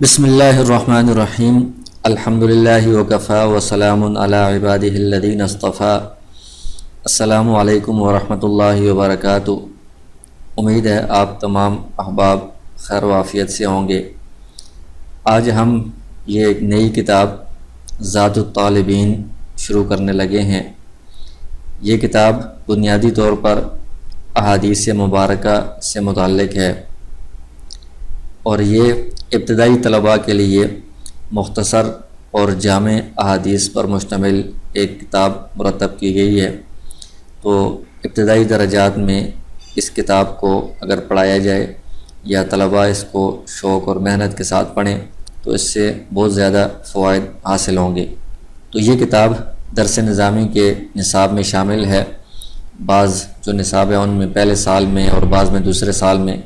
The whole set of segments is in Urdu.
بسم اللہ الرحمن الرحیم الحمد للہ وکفیٰ وسلام علی عبادہ الذین اصطفیٰ۔ السلام علیکم ورحمۃ اللہ وبرکاتہ۔ امید ہے آپ تمام احباب خیر و عافیت سے ہوں گے۔ آج ہم یہ ایک نئی کتاب زاد الطالبین شروع کرنے لگے ہیں۔ یہ کتاب بنیادی طور پر احادیث مبارکہ سے متعلق ہے اور یہ ابتدائی طلباء کے لیے مختصر اور جامع احادیث پر مشتمل ایک کتاب مرتب کی گئی ہے۔ تو ابتدائی درجات میں اس کتاب کو اگر پڑھایا جائے یا طلباء اس کو شوق اور محنت کے ساتھ پڑھیں تو اس سے بہت زیادہ فوائد حاصل ہوں گے۔ تو یہ کتاب درس نظامی کے نصاب میں شامل ہے۔ بعض جو نصاب ہیں ان میں پہلے سال میں اور بعض میں دوسرے سال میں،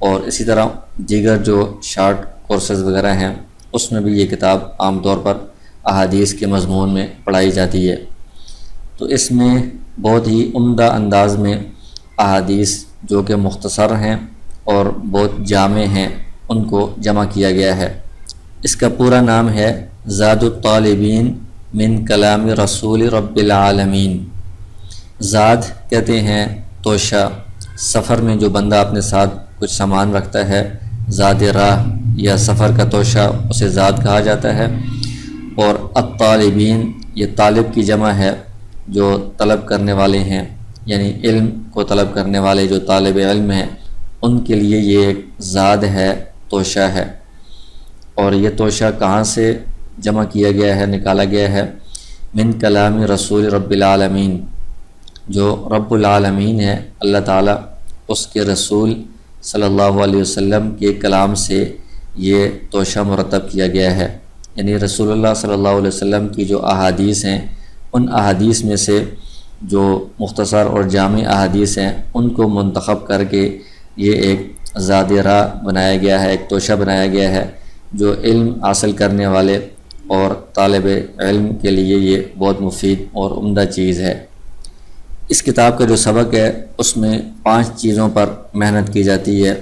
اور اسی طرح دیگر جو شارٹ کورسز وغیرہ ہیں اس میں بھی یہ کتاب عام طور پر احادیث کے مضمون میں پڑھائی جاتی ہے۔ تو اس میں بہت ہی عمدہ انداز میں احادیث جو کہ مختصر ہیں اور بہت جامع ہیں ان کو جمع کیا گیا ہے۔ اس کا پورا نام ہے زاد الطالبین من کلام رسول رب العالمین۔ زاد کہتے ہیں توشہ، سفر میں جو بندہ اپنے ساتھ کچھ سامان رکھتا ہے، زاد راہ یا سفر کا توشہ اسے زاد کہا جاتا ہے۔ اور الطالبین یہ طالب کی جمع ہے، جو طلب کرنے والے ہیں، یعنی علم کو طلب کرنے والے جو طالب علم ہیں ان کے لیے یہ ایک زاد ہے، توشہ ہے۔ اور یہ توشہ کہاں سے جمع کیا گیا ہے، نکالا گیا ہے؟ من کلام رسول رب العالمین، جو رب العالمین ہے اللہ تعالیٰ، اس کے رسول صلی اللہ علیہ وسلم کے کلام سے یہ توشہ مرتب کیا گیا ہے۔ یعنی رسول اللہ صلی اللہ علیہ وسلم کی جو احادیث ہیں ان احادیث میں سے جو مختصر اور جامع احادیث ہیں ان کو منتخب کر کے یہ ایک زاد راہ بنایا گیا ہے، ایک توشہ بنایا گیا ہے جو علم حاصل کرنے والے اور طالب علم کے لیے یہ بہت مفید اور عمدہ چیز ہے۔ اس کتاب کا جو سبق ہے اس میں 5 چیزوں پر محنت کی جاتی ہے۔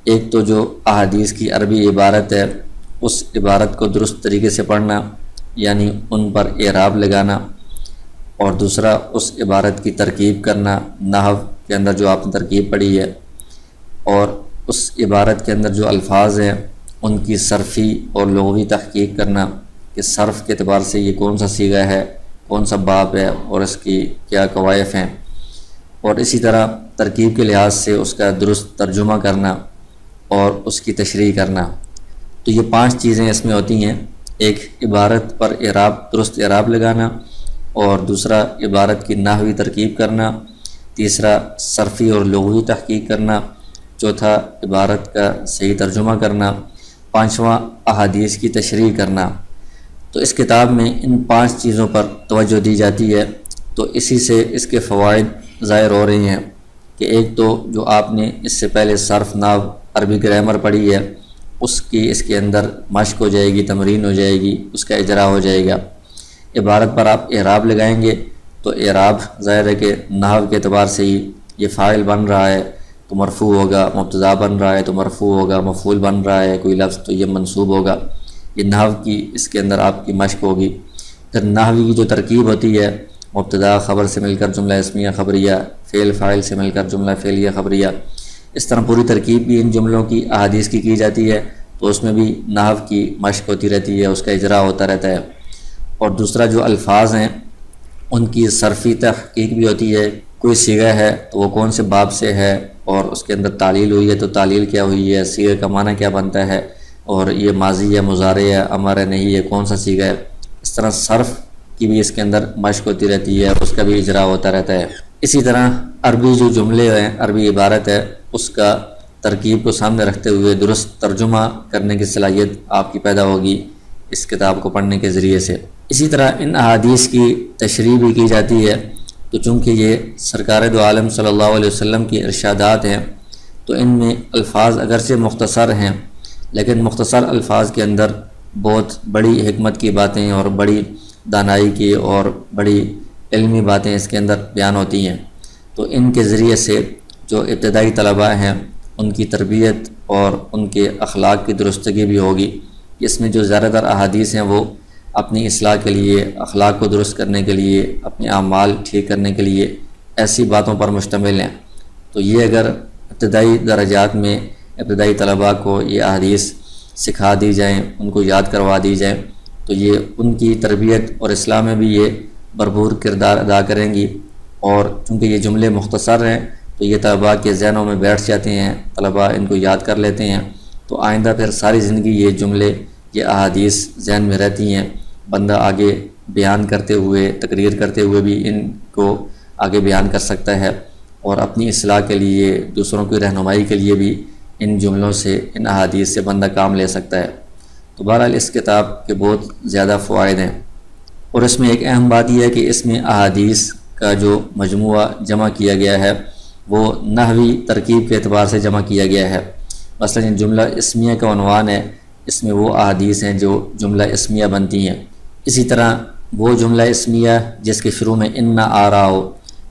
ایک تو جو احادیث کی عربی عبارت ہے اس عبارت کو درست طریقے سے پڑھنا، یعنی ان پر اعراب لگانا، اور دوسرا اس عبارت کی ترکیب کرنا، نحو کے اندر جو آپ نے ترکیب پڑھی ہے، اور اس عبارت کے اندر جو الفاظ ہیں ان کی صرفی اور لغوی تحقیق کرنا کہ صرف کے اعتبار سے یہ کون سا صیغہ ہے، کون سا باب ہے اور اس کی کیا قوائف ہیں، اور اسی طرح ترکیب کے لحاظ سے اس کا درست ترجمہ کرنا اور اس کی تشریح کرنا۔ تو یہ 5 چیزیں اس میں ہوتی ہیں۔ ایک عبارت پر اعراب، درست اعراب لگانا، اور دوسرا عبارت کی نحوی ترکیب کرنا، تیسرا صرفی اور لغوی تحقیق کرنا، چوتھا عبارت کا صحیح ترجمہ کرنا، پانچواں احادیث کی تشریح کرنا۔ تو اس کتاب میں ان 5 چیزوں پر توجہ دی جاتی ہے۔ تو اسی سے اس کے فوائد ظاہر ہو رہی ہیں کہ ایک تو جو آپ نے اس سے پہلے صرف، نحو، عربی گرامر پڑھی ہے اس کی اس کے اندر مشق ہو جائے گی، تمرین ہو جائے گی، اس کا اجرا ہو جائے گا۔ عبارت پر آپ اعراب لگائیں گے تو اعراب ظاہر ہے کہ نحو کے اعتبار سے ہی یہ فاعل بن رہا ہے تو مرفوع ہوگا، مبتدا بن رہا ہے تو مرفوع ہوگا، مفعول بن رہا ہے کوئی لفظ تو یہ منصوب ہوگا۔ یہ نحو کی اس کے اندر آپ کی مشق ہوگی۔ پھر نحوی کی جو ترکیب ہوتی ہے، مبتدا خبر سے مل کر جملہ اسمیہ خبریہ، فعل فاعل سے مل کر جملہ فعلیہ خبریہ، اس طرح پوری ترکیب بھی ان جملوں کی احادیث کی جاتی ہے، تو اس میں بھی نحو کی مشق ہوتی رہتی ہے، اس کا اجرا ہوتا رہتا ہے۔ اور دوسرا جو الفاظ ہیں ان کی صرفی تحقیق بھی ہوتی ہے۔ کوئی صیغہ ہے تو وہ کون سے باب سے ہے، اور اس کے اندر تعلیل ہوئی ہے تو تعلیل کیا ہوئی ہے، صیغہ کا معنی کیا بنتا ہے، اور یہ ماضی ہے، مضارع ہے، امر ہے، نہیں ہے، کون سا صیغہ ہے۔ اس طرح صرف کی بھی اس کے اندر مشق ہوتی رہتی ہے، اس کا بھی اجرا ہوتا رہتا ہے۔ اسی طرح عربی جو جملے ہیں، عربی عبارت ہے، اس کا ترکیب کو سامنے رکھتے ہوئے درست ترجمہ کرنے کی صلاحیت آپ کی پیدا ہوگی اس کتاب کو پڑھنے کے ذریعے سے۔ اسی طرح ان احادیث کی تشریح بھی کی جاتی ہے۔ تو چونکہ یہ سرکار دو عالم صلی اللہ علیہ وسلم کی ارشادات ہیں تو ان میں الفاظ اگرچہ مختصر ہیں لیکن مختصر الفاظ کے اندر بہت بڑی حکمت کی باتیں اور بڑی دانائی کی اور بڑی علمی باتیں اس کے اندر بیان ہوتی ہیں۔ تو ان کے ذریعے سے جو ابتدائی طلباء ہیں ان کی تربیت اور ان کے اخلاق کی درستگی بھی ہوگی۔ اس میں جو زیادہ تر احادیث ہیں وہ اپنی اصلاح کے لیے، اخلاق کو درست کرنے کے لیے، اپنے اعمال ٹھیک کرنے کے لیے ایسی باتوں پر مشتمل ہیں۔ تو یہ اگر ابتدائی درجات میں ابتدائی طلباء کو یہ احادیث سکھا دی جائیں، ان کو یاد کروا دی جائیں، تو یہ ان کی تربیت اور اصلاح میں بھی یہ بھرپور کردار ادا کریں گی۔ اور چونکہ یہ جملے مختصر ہیں تو یہ طلباء کے ذہنوں میں بیٹھ جاتے ہیں، طلباء ان کو یاد کر لیتے ہیں، تو آئندہ پھر ساری زندگی یہ جملے، یہ احادیث ذہن میں رہتی ہیں۔ بندہ آگے بیان کرتے ہوئے، تقریر کرتے ہوئے بھی ان کو آگے بیان کر سکتا ہے، اور اپنی اصلاح کے لیے، دوسروں کی رہنمائی کے لیے بھی ان جملوں سے، ان احادیث سے بندہ کام لے سکتا ہے۔ تو بہرحال اس کتاب کے بہت زیادہ فوائد ہیں، اور اس میں ایک اہم بات یہ ہے کہ اس میں احادیث کا جو مجموعہ جمع کیا گیا ہے وہ نحوی ترکیب کے اعتبار سے جمع کیا گیا ہے۔ مثلا جملہ اسمیہ کا عنوان ہے، اس میں وہ احادیث ہیں جو جملہ اسمیہ بنتی ہیں۔ اسی طرح وہ جملہ اسمیہ جس کے شروع میں ان آ رہا ہو،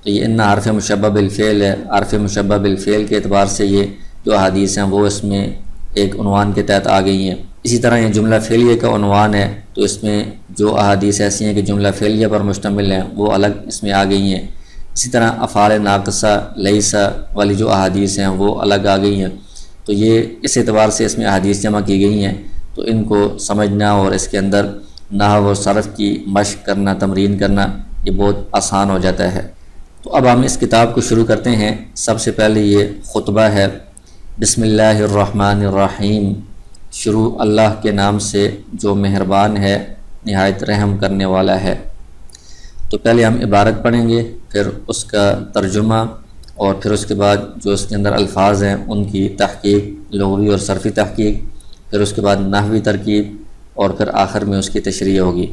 تو یہ ان حرف مشبہ بالفعل ہے، حرف مشبہ بالفعل کے اعتبار سے یہ جو احادیث ہیں وہ اس میں ایک عنوان کے تحت آ گئی ہیں۔ اسی طرح یہ جملہ فعلیہ کا عنوان ہے، تو اس میں جو احادیث ایسی ہیں کہ جملہ فعلیہ پر مشتمل ہیں وہ الگ اس میں آ گئی ہیں۔ اسی طرح افعال ناقصہ لیسا والی جو احادیث ہیں وہ الگ آ گئی ہیں۔ تو یہ اس اعتبار سے اس میں احادیث جمع کی گئی ہیں، تو ان کو سمجھنا اور اس کے اندر نحو و صرف کی مشق کرنا، تمرین کرنا، یہ بہت آسان ہو جاتا ہے۔ تو اب ہم اس کتاب کو شروع کرتے ہیں۔ سب سے پہلے یہ خطبہ ہے، بسم اللہ الرحمن الرحیم، شروع اللہ کے نام سے جو مہربان ہے، نہایت رحم کرنے والا ہے۔ تو پہلے ہم عبارت پڑھیں گے، پھر اس کا ترجمہ، اور پھر اس کے بعد جو اس کے اندر الفاظ ہیں ان کی تحقیق، لغوی اور صرفی تحقیق، پھر اس کے بعد نحوی ترکیب، اور پھر آخر میں اس کی تشریح ہوگی۔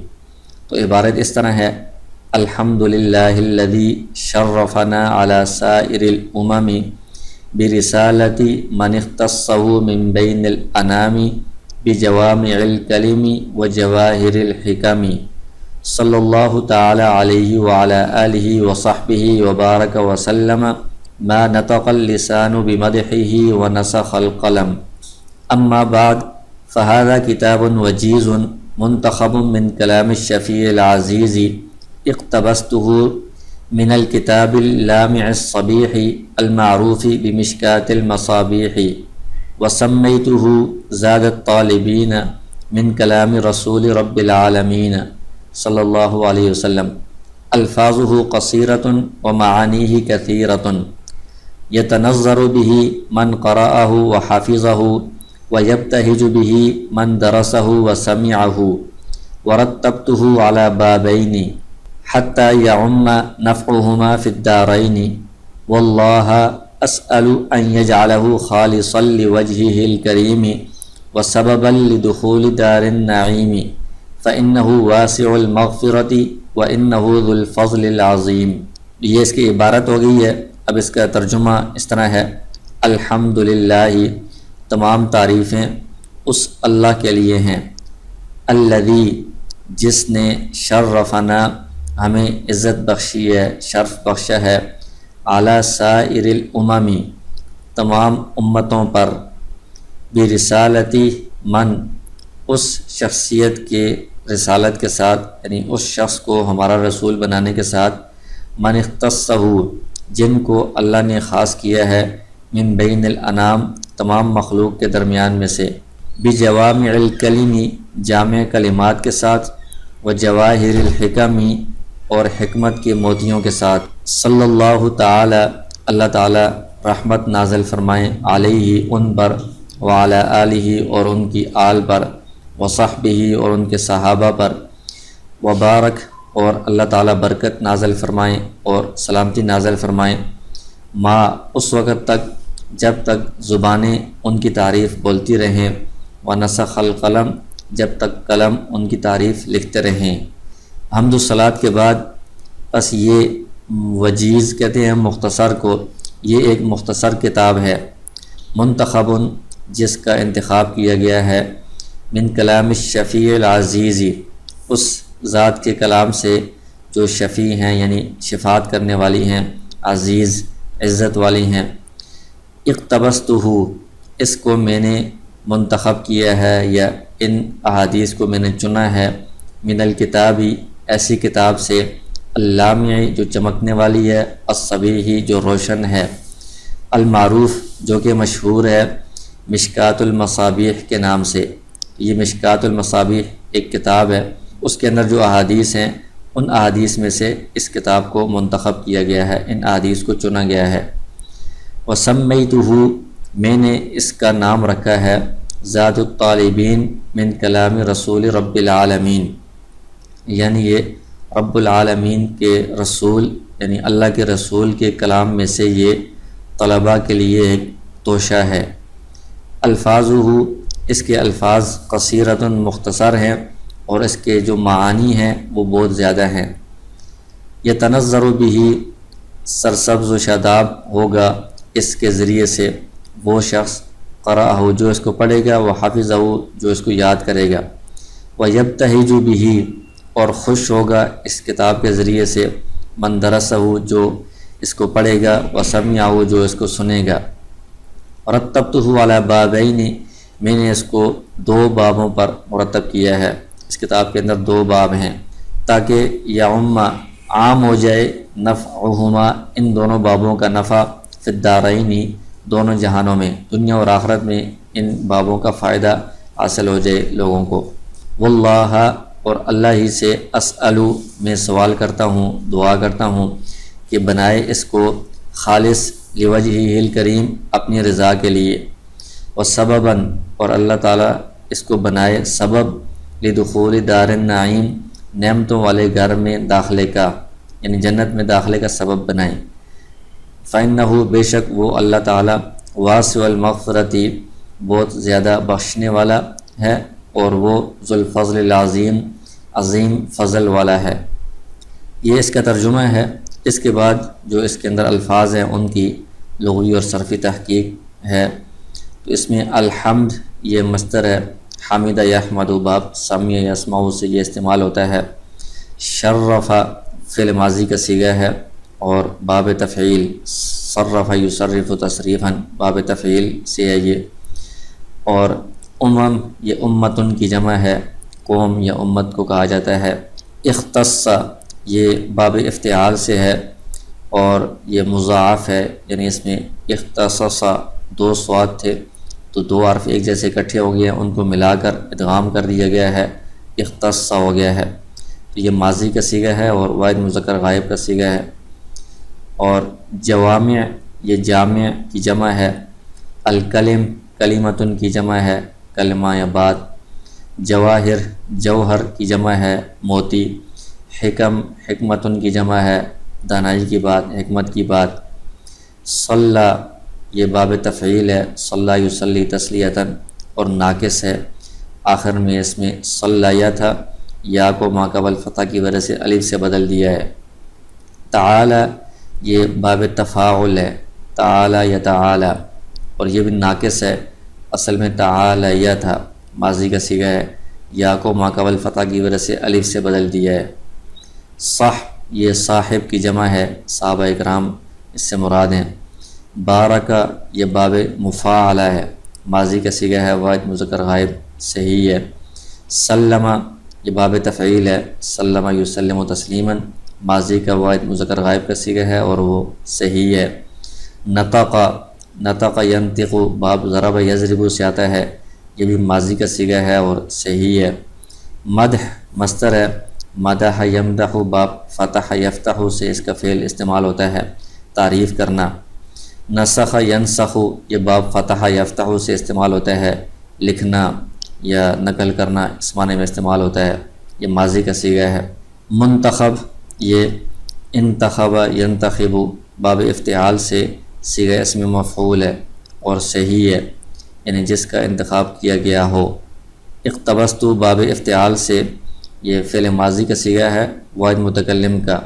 تو عبارت اس طرح ہے، الحمد للہ الذی شرفنا علی سائر الامم برسالت من اختصہ من بین الانام بجوامع الکلم وجواہر الحکم، صلی اللہ تعالی علیہ وعلی آلہ وصحبہ وبارک وسلم، ما نطق اللسان بمدحہ ونسخ القلم، اما بعد فهذا کتاب وجیز منتخب من کلام الشفیع العزیز، اقتبسته من الكتاب اللامع الصبیح المعروف بمشکاة المصابیح، وسمیته زاد الطالبین من کلام رسول رب العالمین صلی اللہ علیہ وسلم، الفاظه قصیرة ومعانیه کثیرة، یتنظر به من قرأه وحفظه، ويبتهج به من درسه وسمعه، ورتبته على بابين حتى يعم نفعهما في الدارين، والله أسأل أن يجعله خالصا لوجهه الكريم وسببا لدخول دار النعيم، فإنه واسع المغفرة وإنه ذو الفضل العظيم۔ یہ اس کی عبارت ہو گئی ہے۔ اب اس کا ترجمہ اس طرح ہے، الحمدللہ، تمام تعریفیں اس اللہ کے لیے ہیں، الذی، جس نے شرفنا، ہمیں عزت بخشی ہے، شرف بخشا ہے، اعلیٰ سائر الامم، تمام امتوں پر، برسالتی من، اس شخصیت کے رسالت کے ساتھ، یعنی اس شخص کو ہمارا رسول بنانے کے ساتھ، من اختصہ، جن کو اللہ نے خاص کیا ہے، من بین الانام، تمام مخلوق کے درمیان میں سے، بجوامع الکلم، جامع کلمات کے ساتھ، وجواہر الحکم، اور حکمت کے موتیوں کے ساتھ، صلی اللہ تعالی، اللہ تعالی رحمت نازل فرمائیں، علیہ، ان پر، وعلی آلہ، اور ان کی آل پر، وصحبہ، اور ان کے صحابہ پر، وبارک، اور اللہ تعالی برکت نازل فرمائیں اور سلامتی نازل فرمائیں، ما، اس وقت تک جب تک زبانیں ان کی تعریف بولتی رہیں، ونسخ القلم، جب تک قلم ان کی تعریف لکھتے رہیں۔ حمد و صلات کے بعد بس یہ وجیز کہتے ہیں مختصر کو، یہ ایک مختصر کتاب ہے، منتخب، جس کا انتخاب کیا گیا ہے، من کلام الشفیع العزیز، اس ذات کے کلام سے جو شفیع ہیں، یعنی شفاعت کرنے والی ہیں، عزیز، عزت والی ہیں، اقتبستہ، اس کو میں نے منتخب کیا ہے یا ان احادیث کو میں نے چنا ہے من الکتابی ایسی کتاب سے اللامع جو چمکنے والی ہے، الصبیح جو روشن ہے، المعروف جو کہ مشہور ہے مشکات المصابیح کے نام سے۔ یہ مشکات المصابیح ایک کتاب ہے، اس کے اندر جو احادیث ہیں ان احادیث میں سے اس کتاب کو منتخب کیا گیا ہے، ان احادیث کو چنا گیا ہے۔ وسمیتہ میں نے اس کا نام رکھا ہے زاد الطالبین من کلام رسول رب العالمین، یعنی یہ رب العالمین کے رسول یعنی اللہ کے رسول کے کلام میں سے یہ طلباء کے لیے ایک توشہ ہے۔ الفاظہ اس کے الفاظ قصیرۃ مختصر ہیں اور اس کے جو معانی ہیں وہ بہت زیادہ ہیں۔ یتنظر بہ سرسبز و شاداب ہوگا اس کے ذریعے سے وہ شخص قرأہ جو اس کو پڑھے گا، وہ حافظہ جو اس کو یاد کرے گا، ویبتہج بہ اور خوش ہوگا اس کتاب کے ذریعے سے من درسہ جو اس کو پڑھے گا، وسمعہ جو اس کو سنے گا۔ رتبتہ علی بابین میں نے اس کو 2 بابوں پر مرتب کیا ہے، اس کتاب کے اندر 2 باب ہیں تاکہ یعم عام ہو جائے نفعہما ان دونوں بابوں کا نفع فی الدارین دونوں جہانوں میں، دنیا اور آخرت میں ان بابوں کا فائدہ حاصل ہو جائے لوگوں کو۔ واللہ اور اللہ ہی سے اسألو میں سوال کرتا ہوں، دعا کرتا ہوں کہ بنائے اس کو خالص لوجہہ الکریم اپنی رضا کے لیے، وسبباً اور اللہ تعالیٰ اس کو بنائے سبب لدخول دار النعیم نعمتوں والے گھر میں داخلے کا، یعنی جنت میں داخلے کا سبب بنائیں۔ فإنہ بے شک وہ اللہ تعالیٰ واسع المغفرتی بہت زیادہ بخشنے والا ہے اور وہ ذو الفضل العظیم عظیم فضل والا ہے۔ یہ اس کا ترجمہ ہے۔ اس کے بعد جو اس کے اندر الفاظ ہیں ان کی لغوی اور صرفی تحقیق ہے۔ تو اس میں الحمد یہ مصدر ہے، حمد یحمد باب سمیع یسمع سے یہ استعمال ہوتا ہے۔ شرف فعل ماضی کا صیغہ ہے اور باب تفعیل صرف یصرف تصریفاً باب تفعیل سے ہے یہ۔ اور یہ امتن کی جمع ہے، قوم یا امت کو کہا جاتا ہے۔ اختص یہ باب افتعال سے ہے اور یہ مضاعف ہے، یعنی اس میں اختصاص 2 صاد تھے تو 2 حرف ایک جیسے اکٹھے ہو گئے، ان کو ملا کر ادغام کر دیا گیا ہے، اختص ہو گیا ہے۔ تو یہ ماضی کا صیغہ ہے اور واحد مذکر غائب کا صیغہ ہے۔ اور جوامع یہ جامع کی جمع ہے، الکلم کلمتن کی جمع ہے، کلمہ یا بات، جواہر جوہر کی جمع ہے، موتی، حکم حکمتن کی جمع ہے، دانائی کی بات، حکمت کی بات۔ صلی یہ باب تفعیل ہے، صلی یصلی تسلیتاً اور ناقص ہے، آخر میں اس میں صلیہ تھا، یا کو ما قبل فتح کی وجہ سے الف سے بدل دیا ہے۔ تعالی یہ باب تفاعل ہے، تعالی یا تعالی، اور یہ بھی ناقص ہے، اصل میں تعالیہ تھا، ماضی کا صیغہ ہے، یا کو ما قبل فتح کی وجہ سے الف سے بدل دیا ہے۔ صح یہ صاحب کی جمع ہے، صحابہ اکرام اس سے مراد ہیں۔ بارکہ یہ باب مفاعلہ ہے، ماضی کا صیغہ ہے، واحد مذکر غائب صحیح ہے۔ سلمہ یہ باب تفعیل ہے، سلمہ یسلم تسلیماً، ماضی کا واحد مذکر غائب کا صیغہ ہے اور وہ صحیح ہے۔ نطق ینطق باب ضرب یضرب سے آتا ہے، یہ بھی ماضی کا صیغہ ہے اور صحیح ہے۔ مدح مصدر ہے، مدح یمدح باب فتح یفتح سے اس کا فعل استعمال ہوتا ہے، تعریف کرنا۔ نسخ ینسخ یہ باب فتح یفتح سے استعمال ہوتا ہے، لکھنا یا نقل کرنا اس معنی میں استعمال ہوتا ہے، یہ ماضی کا صیغہ ہے۔ منتخب یہ انتخب ینتخب باب افتعال سے صیغہ اسم مفعول ہے اور صحیح ہے، یعنی جس کا انتخاب کیا گیا ہو۔ اقتبست باب افتعال سے یہ فعل ماضی کا صیغہ ہے، واحد متکلم کا،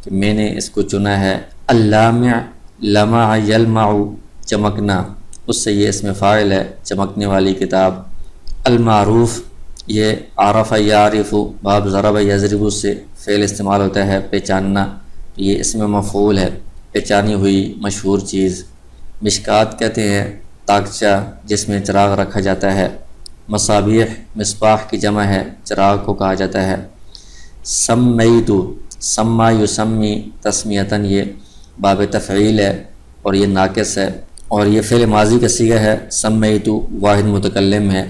کہ میں نے اس کو چنا ہے۔ اللامع لمع یلمع چمکنا، اس سے یہ اسم فاعل ہے، چمکنے والی کتاب۔ المعروف یہ عرف یعرف باب ضرب یضرب سے فعل استعمال ہوتا ہے، پہچاننا، یہ اسم مفعول ہے، پہچانی ہوئی مشہور چیز۔ مشکات کہتے ہیں طاقچہ جس میں چراغ رکھا جاتا ہے۔ مصابیح مصباح کی جمع ہے، چراغ کو کہا جاتا ہے۔ سمیتو سما یسمی تسمیتاً، یہ باب تفعیل ہے اور یہ ناقص ہے، اور یہ فعل ماضی کا صیغہ ہے۔ سمیتو واحد متکلم ہے،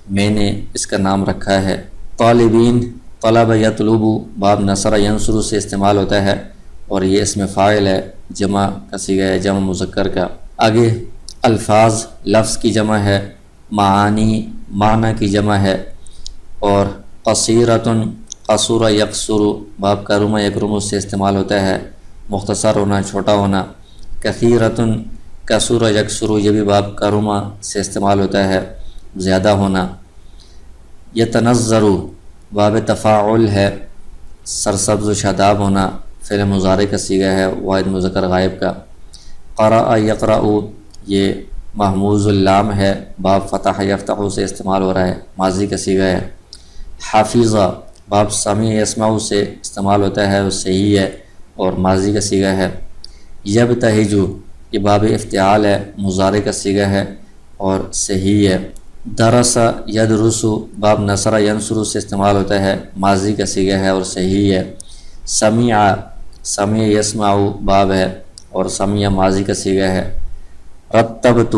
میں نے اس کا نام رکھا ہے۔ طالبین طلب یطلب باب نصر ینصر سے استعمال ہوتا ہے، اور یہ اسم فاعل ہے، جمع کا صیغہ ہے، جمع مذکر کا۔ آگے الفاظ لفظ کی جمع ہے، معانی معنی کی جمع ہے، اور قصیرۃ قصور یقصر باب کرم یکرم سے استعمال ہوتا ہے، مختصر ہونا، چھوٹا ہونا۔ کثیرۃ کثر یکثر یہ بھی باب کرم سے استعمال ہوتا ہے، زیادہ ہونا۔ یتنظر باب تفاعل ہے، سرسبز و شاداب ہونا، فعل مضارع کا صیغہ ہے، واحد مذکر غائب کا۔ قرأ یقرأ یہ محموز اللام ہے، باب فتح یفتح سے استعمال ہو رہا ہے، ماضی کا صیغہ ہے۔ حافظہ باب سمیع یسمع سے استعمال ہوتا ہے، وہ صحیح ہے اور ماضی کا صیغہ ہے۔ یبتہج یہ باب افتعال ہے، مضارع کا صیغہ ہے اور صحیح ہے۔ درس یدرس باب نصر ینصر سے استعمال ہوتا ہے، ماضی کا صیغہ ہے اور صحیح ہے۔ سمیع سمیع یسمع باب ہے اور سمیع ماضی کا صیغہ ہے۔ رتبت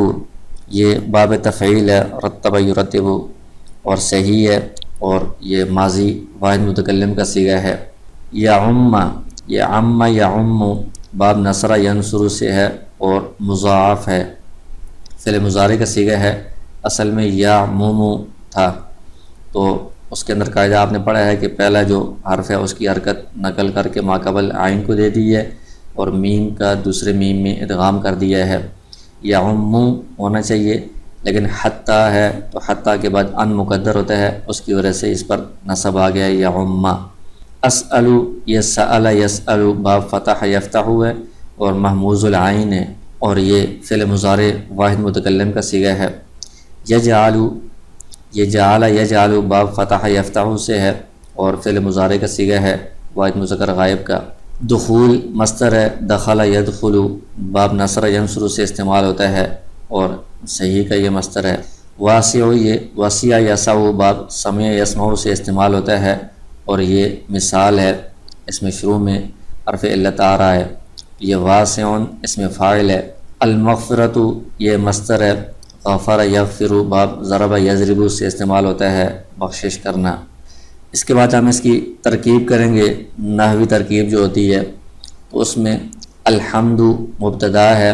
یہ باب تفعیل ہے، رتب یرتب اور صحیح ہے اور یہ ماضی واحد متکلم کا صیغہ ہے۔ یعم یہ عم یعم باب نصر ینصر سے ہے اور مضاعف ہے، فعل مضارع کا صیغہ ہے، اصل میں یعمم تھا، تو اس کے اندر قاعدہ آپ نے پڑھا ہے کہ پہلا جو حرف ہے اس کی حرکت نقل کر کے ماقبل عین کو دے دی ہے اور میم کا دوسرے میم میں ادغام کر دیا ہے۔ یعم ہونا چاہیے، لیکن حتیٰ ہے تو حتیٰ کے بعد ان مقدر ہوتا ہے، اس کی وجہ سے اس پر نصب آ گیا یعم۔ اسأل یہ سأل یسأل باب فتح یفتح ہے اور محموز العین ہے، اور یہ فعل مضارع واحد متکلم کا صیغہ ہے۔ یجعل یہ جعل یجعل باب فتح یفتح سے ہے اور فعل مضارع کا صیغہ ہے، واحد مذکر غائب کا۔ دخول مصدر ہے، دخل یدخل باب نصر ینصر سے استعمال ہوتا ہے اور صحیح کا یہ مصدر ہے۔ واسع یہ وسیع یسع باب سمیع یسمع سے استعمال ہوتا ہے اور یہ مثال ہے، اس میں شروع میں حرف علت آ رہا ہے، یہ واسع اس میں فاعل ہے۔ المغفرۃ یہ مصدر ہے، غفر یغفر باب ضرب یضرب سے استعمال ہوتا ہے، بخشش کرنا۔ اس کے بعد ہم اس کی ترکیب کریں گے، نحوی ترکیب جو ہوتی ہے، تو اس میں الحمد مبتدا ہے،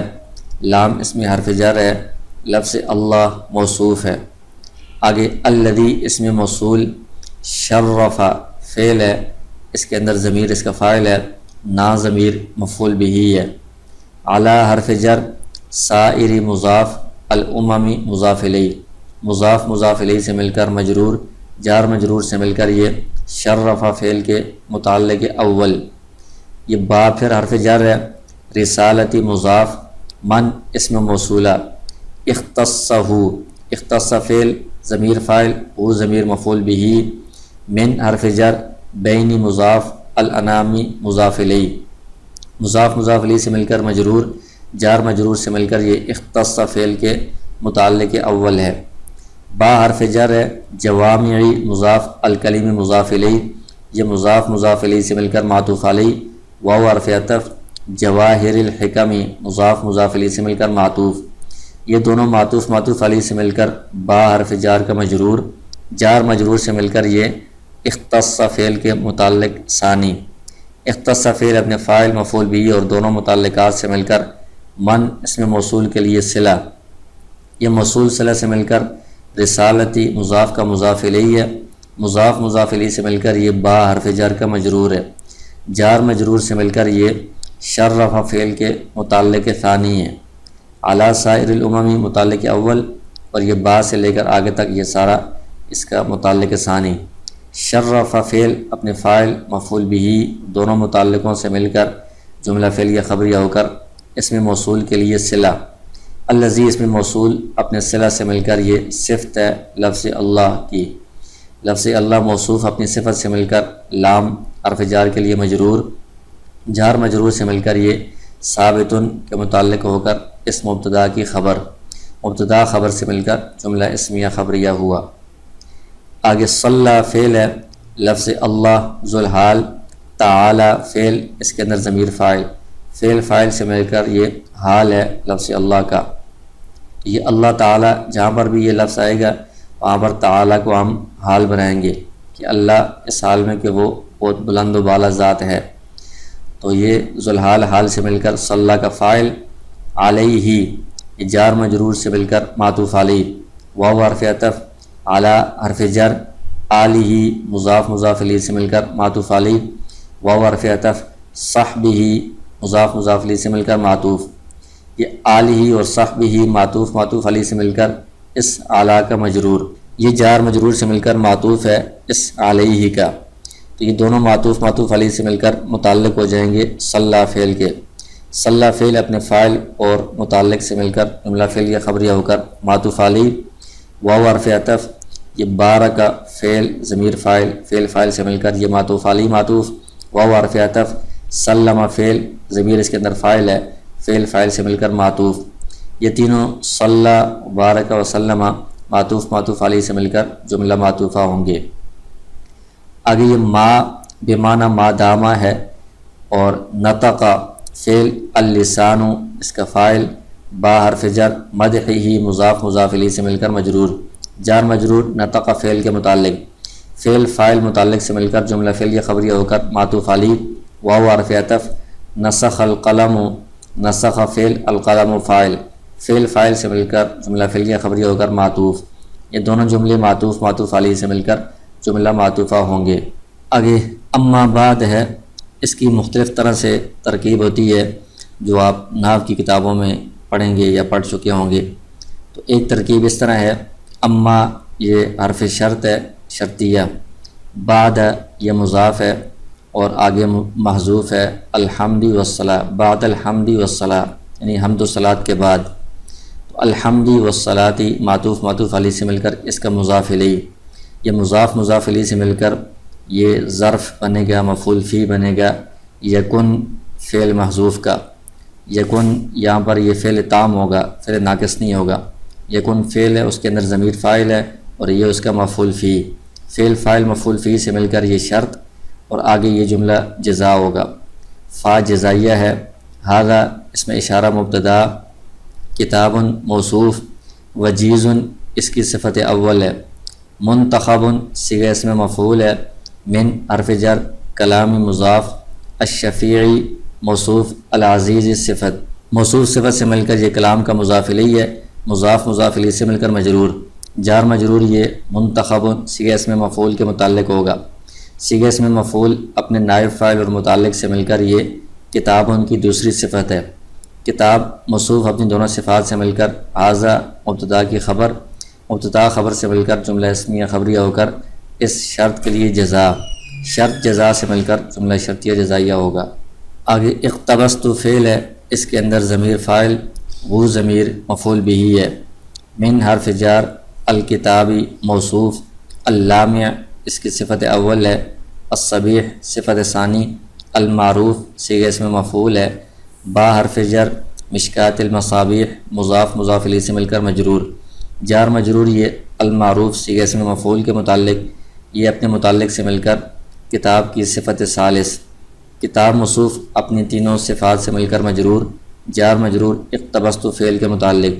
لام اس میں حرف جر ہے، لفظ اللہ موصوف ہے، آگے الذی اس میں موصول، شرف فعل ہے، اس کے اندر ضمیر اس کا فاعل ہے، نا ضمیر مفعول بہ ہے، علی حرف جر، سائری مضاف، الاممی مضاف الیہ، مضاف مضاف الیہ سے مل کر مجرور، جار مجرور سے مل کر یہ شرف فعل کے متعلق اول، یہ با پھر حرف جر ہے، رسالتی مضاف، من اسم موصولہ، اختصہ اختص فعل ضمیر فاعل، وہ ضمیر مفعول بہ، من حرف جر، بینی مضاف، الانامی مضاف الیہ، مضاف مضاف الیہ سے مل کر مجرور، جار مجرور سے مل کر یہ اختص فعل کے متعلق اول ہے۔ با حرف جر ہے، جوامعی مضاف، الکلیم مضاف الیہ، یہ مضاف مضاف الیہ سے مل کر معطوف علیہ، واو حرف عطف، جواہر الحکمی مضاف مضاف الیہ سے مل کر معطوف، یہ دونوں معطوف معطوف علیہ سے مل کر با حرف جار کا مجرور، جار مجرور سے مل کر یہ اختص فعل کے متعلق ثانی، اختص فعل اپنے فاعل مفعول بھی اور دونوں متعلقات سے مل کر من اس میں موصول کے لیے صلہ، یہ موصول صلہ سے مل کر رسالتی مضاف کا مضاف الیہ ہے، مضاف مضاف الیہ سے مل کر یہ با حرف جر کا مجرور ہے، جار مجرور سے مل کر یہ شرف فعل کے متعلق ثانی ہے، علی سائر الاممی متعلق اول، اور یہ با سے لے کر آگے تک یہ سارا اس کا متعلق ثانی، شرف فعل اپنے فاعل مفعول بھی دونوں متعلقوں سے مل کر جملہ فعلیہ خبریہ ہو کر اس میں موصول کے لیے صلہ، الذی اس میں موصول اپنے صلہ سے مل کر یہ صفت ہے لفظ اللہ کی، لفظ اللہ موصوف اپنی صفت سے مل کر لام حرف جار کے لیے مجرور، جار مجرور سے مل کر یہ ثابتن کے متعلق ہو کر اس مبتدا کی خبر، مبتدا خبر سے مل کر جملہ اسمیہ خبریہ ہوا۔ آگے صلی فعل ہے، لفظ اللہ ذوالحال، تعالی فعل، اس کے اندر ضمیر فاعل، فعل فاعل سے مل کر یہ حال ہے لفظ اللہ کا۔ یہ اللہ تعالی جہاں پر بھی یہ لفظ آئے گا وہاں پر تعالی کو ہم حال بنائیں گے کہ اللہ اس حال میں کہ وہ بہت بلند و بالا ذات ہے۔ تو یہ ذوالحال حال سے مل کر صلی کا فاعل، علیہ یہ جار مجرور سے مل کر معطوف علیہ، واو حرف عطف، علی حرف جر، آلہ مضاف مضاف الیہ سے مل کر معطوف علیہ، واو حرف عطف، صحبہ مضاف مضاف الیہ سے مل کر معطوف۔ یہ آلہ اور صحبہ معطوف معطوف علیہ سے مل کر اس اعلیٰ کا مجرور، یہ جار مجرور سے مل کر معطوف ہے اس علیہ کا، تو یہ دونوں معطوف معطوف علیہ سے مل کر متعلق ہو جائیں گے صلی فعل کے۔ صلی فعل اپنے فاعل اور متعلق سے مل کر جملہ فعل یا خبریہ ہو کر معطوف علیہ، واو حرف عطف، یہ بارک فعل ضمیر فاعل، فعل فاعل سے مل کر یہ معطوف علیہ معطوف، واو حرف عطف، سلم فعل ضمیر اس کے اندر فاعل ہے، فعل فاعل سے مل کر معطوف، یہ تینوں صلی بارک و سلم معطوف معطوف علیہ سے مل کر جملہ معطوفہ ہوں گے۔ آگے یہ ما بمعنی ما دامہ ہے، اور نطق فعل، اللسان اس کا فاعل، با حرف جر، مدحہ مضاف مضاف الیہ سے مل کر مجرور، جار مجرور نطق فعل کے متعلق، فعل فاعل متعلق سے مل کر جملہ فعل یا خبریہ ہو کر معطوف علیہ، واو حرف عطف، نسخ القلم، نسخ فعل، القلم فاعل، فعل فاعل سے مل کر جملہ فعل یا خبریہ ہو کر معطوف، یہ دونوں جملے معطوف معطوف علیہ سے مل کر جملہ معطوفہ ہوں گے۔ آگے اما بعد ہے، اس کی مختلف طرح سے ترکیب ہوتی ہے جو آپ نحو کی کتابوں میں پڑھیں گے یا پڑھ چکے ہوں گے۔ تو ایک ترکیب اس طرح ہے، اما یہ حرف شرط ہے شرطیہ، بعد یہ مضاف ہے اور آگے محذوف ہے، الحمد والصلاۃ، بعد الحمد والصلاۃ یعنی حمد و صلاۃ کے بعد، تو الحمد والصلاۃ معطوف معطوف علیہ سے مل کر اس کا مضاف الیہ، یہ مضاف مضاف الیہ سے مل کر یہ ظرف بنے گا، مفعول فی بنے گا یکن فعل محذوف کا، یکن یہاں پر یہ فعل تام ہوگا، فعل ناقص نہیں ہوگا، یکن فعل ہے اس کے اندر ضمیر فاعل ہے اور یہ اس کا مفعول فی، فعل فاعل مفعول فی سے مل کر یہ شرط اور آگے یہ جملہ جزا ہوگا، فا جزائیہ ہے، ھذا اس میں اشارہ مبتدا، کتاب موصوف، وجیز اس کی صفت اول ہے، منتخب صیغہ اسم مفعول ہے، من حرف جر، کلام مضاف، الشفیعی موصوف، العزیز صفت، موصوف صفت سے مل کر یہ کلام کا مضاف الیہ ہے، مضاف مضاف الیہ سے مل کر مجرور، جار مجرور یہ منتخب صیغہ اسم مفعول کے متعلق ہوگا، صیغہ اسم مفعول اپنے نائب فاعل اور متعلق سے مل کر یہ کتاب ان کی دوسری صفت ہے، کتاب موصوف اپنی دونوں صفات سے مل کر ھذا مبتدا کی خبر، مبتدا خبر سے مل کر جملہ اسمیہ خبریہ ہو کر اس شرط کے لیے جزا، شرط جزا سے مل کر جملہ شرطیہ جزائیہ ہوگا۔ آگے اقتبست فعل ہے، اس کے اندر ضمیر فاعل، وہ ضمیر مفعول بہ ہے، من حرف جار، الکتابی موصوف، اللامع اس کی صفت اول ہے، الصبیح صفت ثانی، المعروف صیغہ اسم مفعول ہے، با حرف جر، مشکات المصابیح مضاف مضاف الیہ سے مل کر مجرور، جار مجرور یہ المعروف صیغہ اسم مفعول کے متعلق، یہ اپنے متعلق سے مل کر کتاب کی صفت ثالث، کتاب موصوف اپنی تینوں صفات سے مل کر مجرور، جار مجرور اقتبست فعل کے متعلق،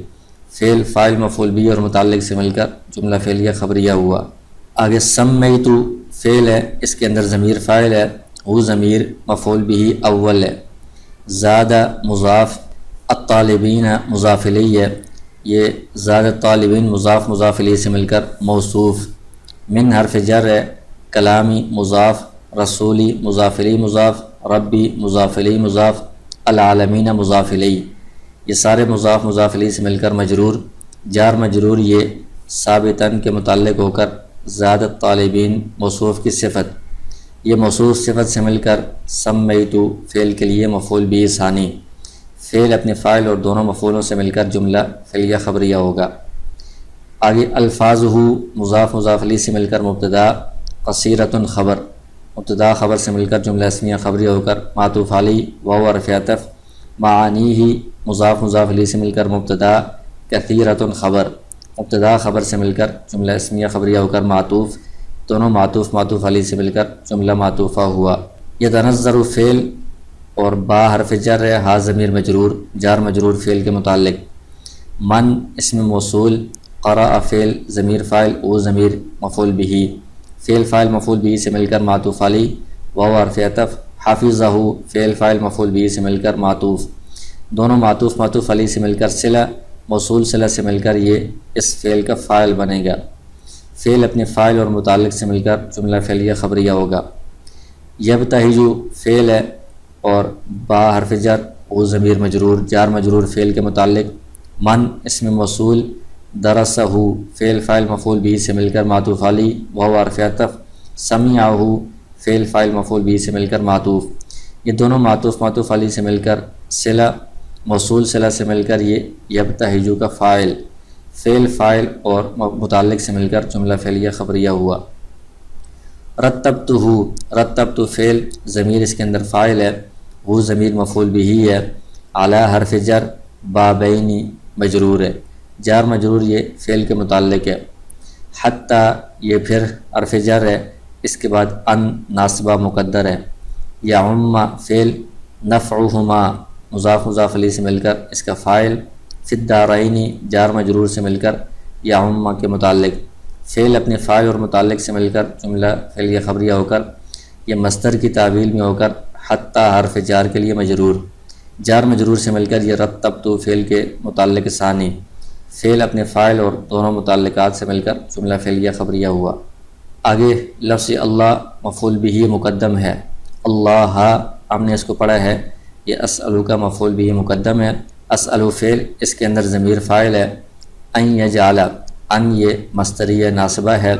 فعل فاعل مفعول بھی اور متعلق سے مل کر جملہ فعلیہ خبریہ ہوا۔ آگے سمیت فعل ہے، اس کے اندر ضمیر فاعل ہے، وہ ضمیر مفعول بھی اول ہے، زادہ مضاف، الطالبین مضاف الیہ ہے، یہ زادہ طالبین مضاف مضاف الیہ سے مل کر موصوف، من حرف جر ہے، کلامی مضاف، رسولی مضاف الیہ مضاف، ربی مضاف الیہ مضاف، العالمین مضاف الیہ، یہ سارے مضاف مضاف الیہ سے مل کر مجرور، جار مجرور یہ ثابتاً کے متعلق ہو کر زادہ طالبین موصوف کی صفت، یہ موصوف صفت سے مل کر سمیتو فعل کے لیے مفعول بھی ثانی، فعل اپنے فاعل اور دونوں مفعولوں سے مل کر جملہ فعلیہ خبریہ ہوگا۔ آگے الفاظہ مضاف مضاف الیہ سے مل کر مبتدا، قصیرۃ خبر، مبتدا خبر سے مل کر جملہ اسمیہ خبریہ ہو کر معطوف علیہ، واو حرف عطف، معانیہ مضاف مضاف الیہ سے مل کر مبتدا، کثیرۃ خبر، ابتدا خبر سے مل کر جملہ اسمیہ خبریہ ہو کر معطوف، دونوں معطوف معطوف علیہ سے مل کر جملہ معطوفہ ہوا۔ یتنظر فعل اور با حرف جر ہے، ہا ضمیر مجرور، جار مجرور فعل کے متعلق، من اسم موصول، قرأ فعل ضمیر فاعل، او ضمیر مفعول بہ، فعل فاعل مفعول بہ سے مل کر معطوف علیہ، واو حرف عطف، حافظہ فعل فاعل مفعول بہ سے مل کر معطوف، دونوں معطوف معطوف علیہ سے مل کر صلہ، موصول صلہ سے مل کر یہ اس فعل کا فاعل بنے گا۔ فعل اپنے فاعل اور متعلق سے مل کر جملہ فعلیہ خبریہ ہوگا۔ یبتہجو فعل ہے اور با حرف جر، او ضمیر مجرور، جار مجرور فعل کے متعلق، من اسم موصول، درسہ فعل فاعل مفعول بہ سے مل کر معطوف علیہ، واو حرف عطف، سمعہ فعل فاعل مفعول بہ سے مل کر معطوف، یہ دونوں معطوف معطوف علیہ سے مل کر صلہ، موصول صلہ سے مل کر یہ یبتہجو کا فاعل، فعل فاعل اور متعلق سے مل کر جملہ فعلیہ خبریہ ہوا۔ رتبتہ فعل ضمیر اس کے اندر فاعل ہے، وہ ضمیر مفعول بہ ہے، اعلیٰ حرف جر، بابینی مجرور ہے، جار مجرور یہ فعل کے متعلق ہے، حتی یہ پھر حرف جر ہے، اس کے بعد ان ناصبہ مقدر ہے، یعم فعل، نفعہما مضاف مضاف علیہ سے مل کر اس کا فاعل، فی الدارین جار مجرور سے مل کر یعم کے متعلق، فعل اپنے فاعل اور متعلق سے مل کر جملہ فعلیہ خبریہ ہو کر یہ مصدر کی تعویل میں ہو کر حتی حرف جار کے لیے مجرور، جار مجرور سے مل کر یہ رتبتہ فعل کے متعلق ثانی، فعل اپنے فاعل اور دونوں متعلقات سے مل کر جملہ فعلیہ خبریہ ہوا۔ آگے لفظ اللہ مفعول بہ مقدم ہے، اللہ ہم نے اس کو پڑھا ہے، یہ اسألو کا مفعول بہ مقدم ہے، اسألو فعل اس کے اندر ضمیر فاعل ہے، ان یجعل ان یہ مصدریہ ناصبہ ہے،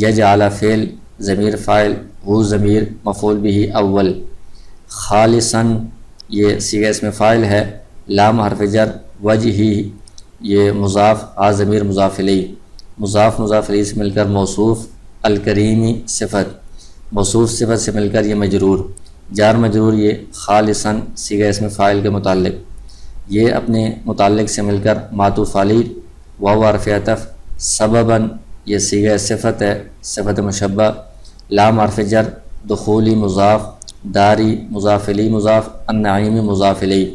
یجعل فعل ضمیر فاعل، وہ ضمیر مفعول بہ اول، خالصاً یہ صیغہ اسم فاعل ہے، لام حرف جر، وجہی یہ مضاف، ضمیر مضاف الیہ، مضاف مضاف الیہ سے مل کر موصوف، الکریمی صفت، موصوف صفت سے مل کر یہ مجرور، جار مجرور یہ خالصاً صیغہ اسم فاعل کے متعلق، یہ اپنے متعلق سے مل کر معطوف علیہ، واو حرف عطف، سبباً یہ صیغہ صفت ہے، صفت مشبہ، لام حرف جر، دخولی مضاف، داری مضاف الیہ مضاف، النعیم مضاف الیہ،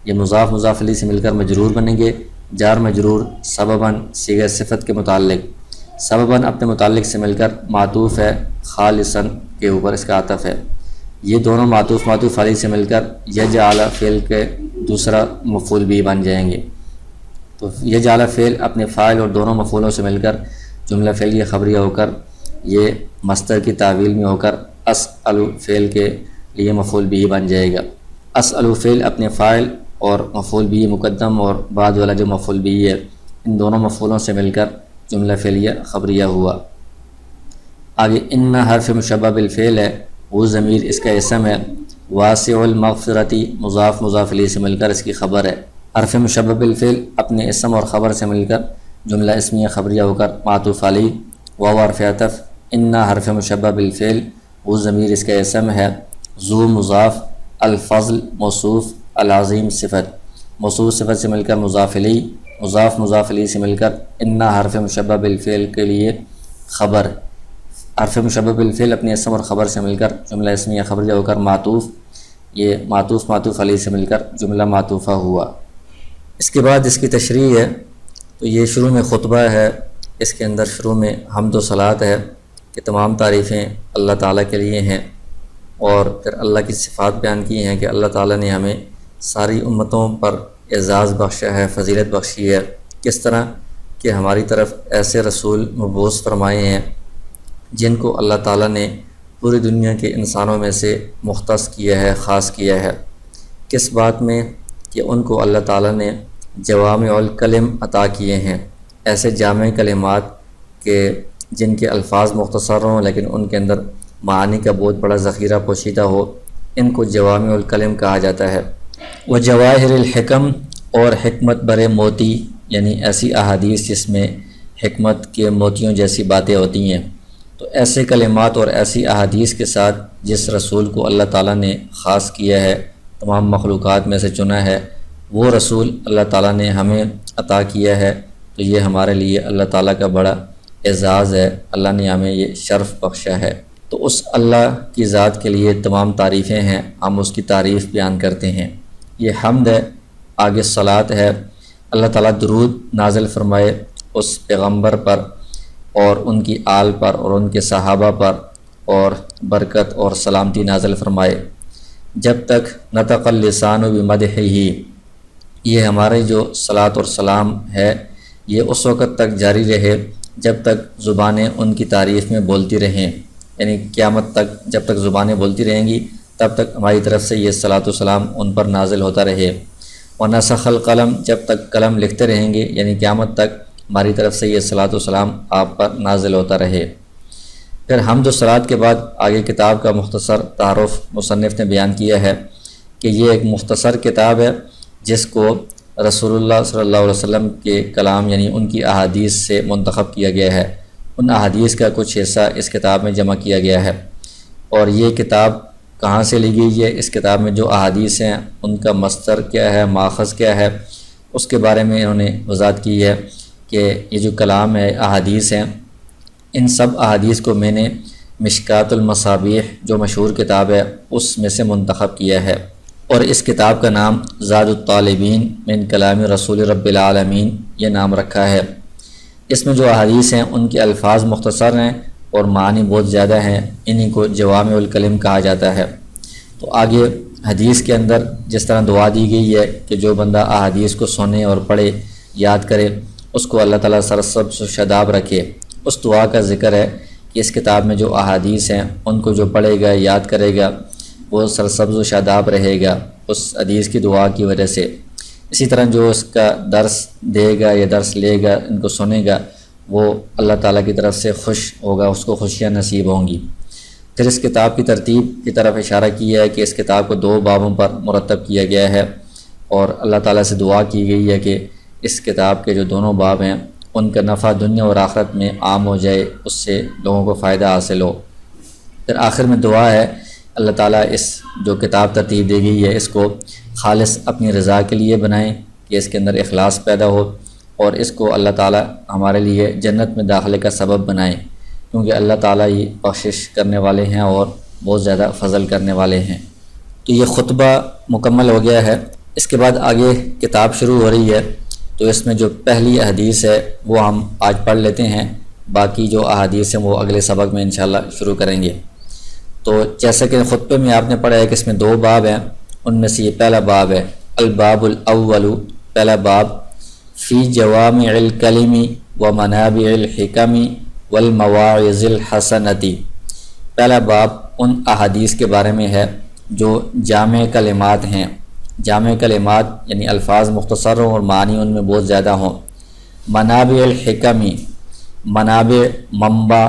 یہ مضاف مضاف الیہ سے مل کر مجرور بنیں گے، جار مجرور سبباً صیغہ صفت کے متعلق، سبباً اپنے متعلق سے مل کر معطوف ہے، خالصاً کے اوپر اس کا عطف ہے، یہ دونوں معطوف معطوف علیہ سے مل کر یجعل فعل کے دوسرا مفعول بھی بن جائیں گے، تو یجعل فعل اپنے فاعل اور دونوں مفعولوں سے مل کر جملہ فعلیہ خبریہ ہو کر یہ مصدر کی تعویل میں ہو کر اسألو فعل کے لیے مفعول بھی بن جائے گا۔ اسألو فعل اپنے فاعل اور مفعول بھی مقدم اور بعد والا جو مفعول بھی ہے ان دونوں مفعولوں سے مل کر جملہ فعلیہ خبریہ ہوا۔ آگے ان حرف مشبہ بالفعل ہے، وہ ضمیر اس کا اسم ہے، واسع المغفرتی مضاف مضاف الیہ سے مل کر اس کی خبر ہے، حرف مشبہ بالفعل اپنے اسم اور خبر سے مل کر جملہ اسمیہ خبریہ ہو کر معطوف علیہ، واو حرف عطف، ان حرف مشبہ بالفعل وہ ضمیر اس کا اسم ہے، ذو مضاف، الفضل موصوف، العظیم صفت، موصوف صفت سے مل کر مضاف الیہ، مضاف مضاف الیہ سے مل کر ان حرف مشبہ بالفعل کے لیے خبر، حرف مشبہ بالفعل اپنے اسم اور خبر سے مل کر جملہ اسمیہ خبریہ ہو کر معطوف، یہ معطوف معطوف علیہ سے مل کر جملہ معطوفہ ہوا۔ اس کے بعد اس کی تشریح ہے، تو یہ شروع میں خطبہ ہے، اس کے اندر شروع میں حمد و صلات ہے کہ تمام تعریفیں اللہ تعالیٰ کے لیے ہیں، اور پھر اللہ کی صفات بیان کی ہیں کہ اللہ تعالیٰ نے ہمیں ساری امتوں پر اعزاز بخشا ہے، فضیلت بخشی ہے، کس طرح کہ ہماری طرف ایسے رسول مبعوث فرمائے ہیں جن کو اللہ تعالیٰ نے پوری دنیا کے انسانوں میں سے مختص کیا ہے، خاص کیا ہے، کس بات میں کہ ان کو اللہ تعالیٰ نے جوامع الکلم عطا کیے ہیں، ایسے جامع کلمات کہ جن کے الفاظ مختصر ہوں لیکن ان کے اندر معانی کا بہت بڑا ذخیرہ پوشیدہ ہو، ان کو جوامع الکلم کہا جاتا ہے۔ وجواہر الحکم اور حکمت برے موتی، یعنی ایسی احادیث جس میں حکمت کے موتیوں جیسی باتیں ہوتی ہیں، تو ایسے کلمات اور ایسی احادیث کے ساتھ جس رسول کو اللہ تعالیٰ نے خاص کیا ہے، تمام مخلوقات میں سے چنا ہے، وہ رسول اللہ تعالیٰ نے ہمیں عطا کیا ہے، تو یہ ہمارے لیے اللہ تعالیٰ کا بڑا اعزاز ہے، اللہ نے ہمیں یہ شرف بخشا ہے۔ تو اس اللہ کی ذات کے لیے تمام تعریفیں ہیں، ہم اس کی تعریف بیان کرتے ہیں۔ یہ حمد ہے، آگے صلاۃ ہے، اللہ تعالیٰ درود نازل فرمائے اس پیغمبر پر اور ان کی آل پر اور ان کے صحابہ پر، اور برکت اور سلامتی نازل فرمائے جب تک نطق اللسان بمدحہ، یہ ہمارے جو صلاۃ اور سلام ہے یہ اس وقت تک جاری رہے جب تک زبانیں ان کی تعریف میں بولتی رہیں، یعنی قیامت تک جب تک زبانیں بولتی رہیں گی تب تک ہماری طرف سے یہ صلاۃ و سلام ان پر نازل ہوتا رہے۔ ونسخ القلم، جب تک قلم لکھتے رہیں گے یعنی قیامت تک ہماری طرف سے یہ صلاۃ و سلام آپ پر نازل ہوتا رہے۔ پھر حمد و صلاۃ کے بعد آگے کتاب کا مختصر تعارف مصنف نے بیان کیا ہے کہ یہ ایک مختصر کتاب ہے جس کو رسول اللہ صلی اللہ علیہ وسلم کے کلام یعنی ان کی احادیث سے منتخب کیا گیا ہے، ان احادیث کا کچھ حصہ اس کتاب میں جمع کیا گیا ہے۔ اور یہ کتاب کہاں سے لی گئی ہے، اس کتاب میں جو احادیث ہیں ان کا مصدر کیا ہے، ماخذ کیا ہے، اس کے بارے میں انہوں نے وضاحت کی ہے کہ یہ جو کلام ہے، احادیث ہیں، ان سب احادیث کو میں نے مشکات المصابیح جو مشہور کتاب ہے اس میں سے منتخب کیا ہے، اور اس کتاب کا نام زاد الطالبین من کلام رسول رب العالمین یہ نام رکھا ہے۔ اس میں جو احادیث ہیں ان کے الفاظ مختصر ہیں اور معنی بہت زیادہ ہیں، انہی کو جوامع الکلم کہا جاتا ہے۔ تو آگے حدیث کے اندر جس طرح دعا دی گئی ہے کہ جو بندہ احادیث کو سنے اور پڑھے یاد کرے اس کو اللہ تعالیٰ سرسبز و شاداب رکھے، اس دعا کا ذکر ہے کہ اس کتاب میں جو احادیث ہیں ان کو جو پڑھے گا یاد کرے گا وہ سرسبز و شاداب رہے گا اس حدیث کی دعا کی وجہ سے۔ اسی طرح جو اس کا درس دے گا یا درس لے گا، ان کو سنے گا، وہ اللہ تعالیٰ کی طرف سے خوش ہوگا، اس کو خوشیاں نصیب ہوں گی۔ پھر اس کتاب کی ترتیب کی طرف اشارہ کیا ہے کہ اس کتاب کو 2 بابوں پر مرتب کیا گیا ہے، اور اللہ تعالیٰ سے دعا کی گئی ہے کہ اس کتاب کے جو دونوں باب ہیں ان کا نفع دنیا اور آخرت میں عام ہو جائے، اس سے لوگوں کو فائدہ حاصل ہو۔ پھر آخر میں دعا ہے اللہ تعالیٰ اس جو کتاب ترتیب دی گئی ہے اس کو خالص اپنی رضا کے لیے بنائیں کہ اس کے اندر اخلاص پیدا ہو، اور اس کو اللہ تعالیٰ ہمارے لیے جنت میں داخلے کا سبب بنائیں، کیونکہ اللہ تعالیٰ یہ بخشش کرنے والے ہیں اور بہت زیادہ فضل کرنے والے ہیں۔ تو یہ خطبہ مکمل ہو گیا ہے۔ اس کے بعد آگے کتاب شروع ہو رہی ہے، تو اس میں جو پہلی حدیث ہے وہ ہم آج پڑھ لیتے ہیں، باقی جو احادیث ہیں وہ اگلے سبق میں انشاءاللہ شروع کریں گے۔ تو جیسا کہ خطبے میں آپ نے پڑھا ہے کہ اس میں 2 باب ہیں، ان میں سے یہ پہلا باب ہے الباب الاول، پہلا باب فی جوامع الکلم و منابع الحکم والمواعظ الحسنتی، پہلا باب ان احادیث کے بارے میں ہے جو جامع کلمات ہیں، جامع کلمات یعنی الفاظ مختصر ہوں اور معنی ان میں بہت زیادہ ہوں۔ منابع الحکمی، منابع منبع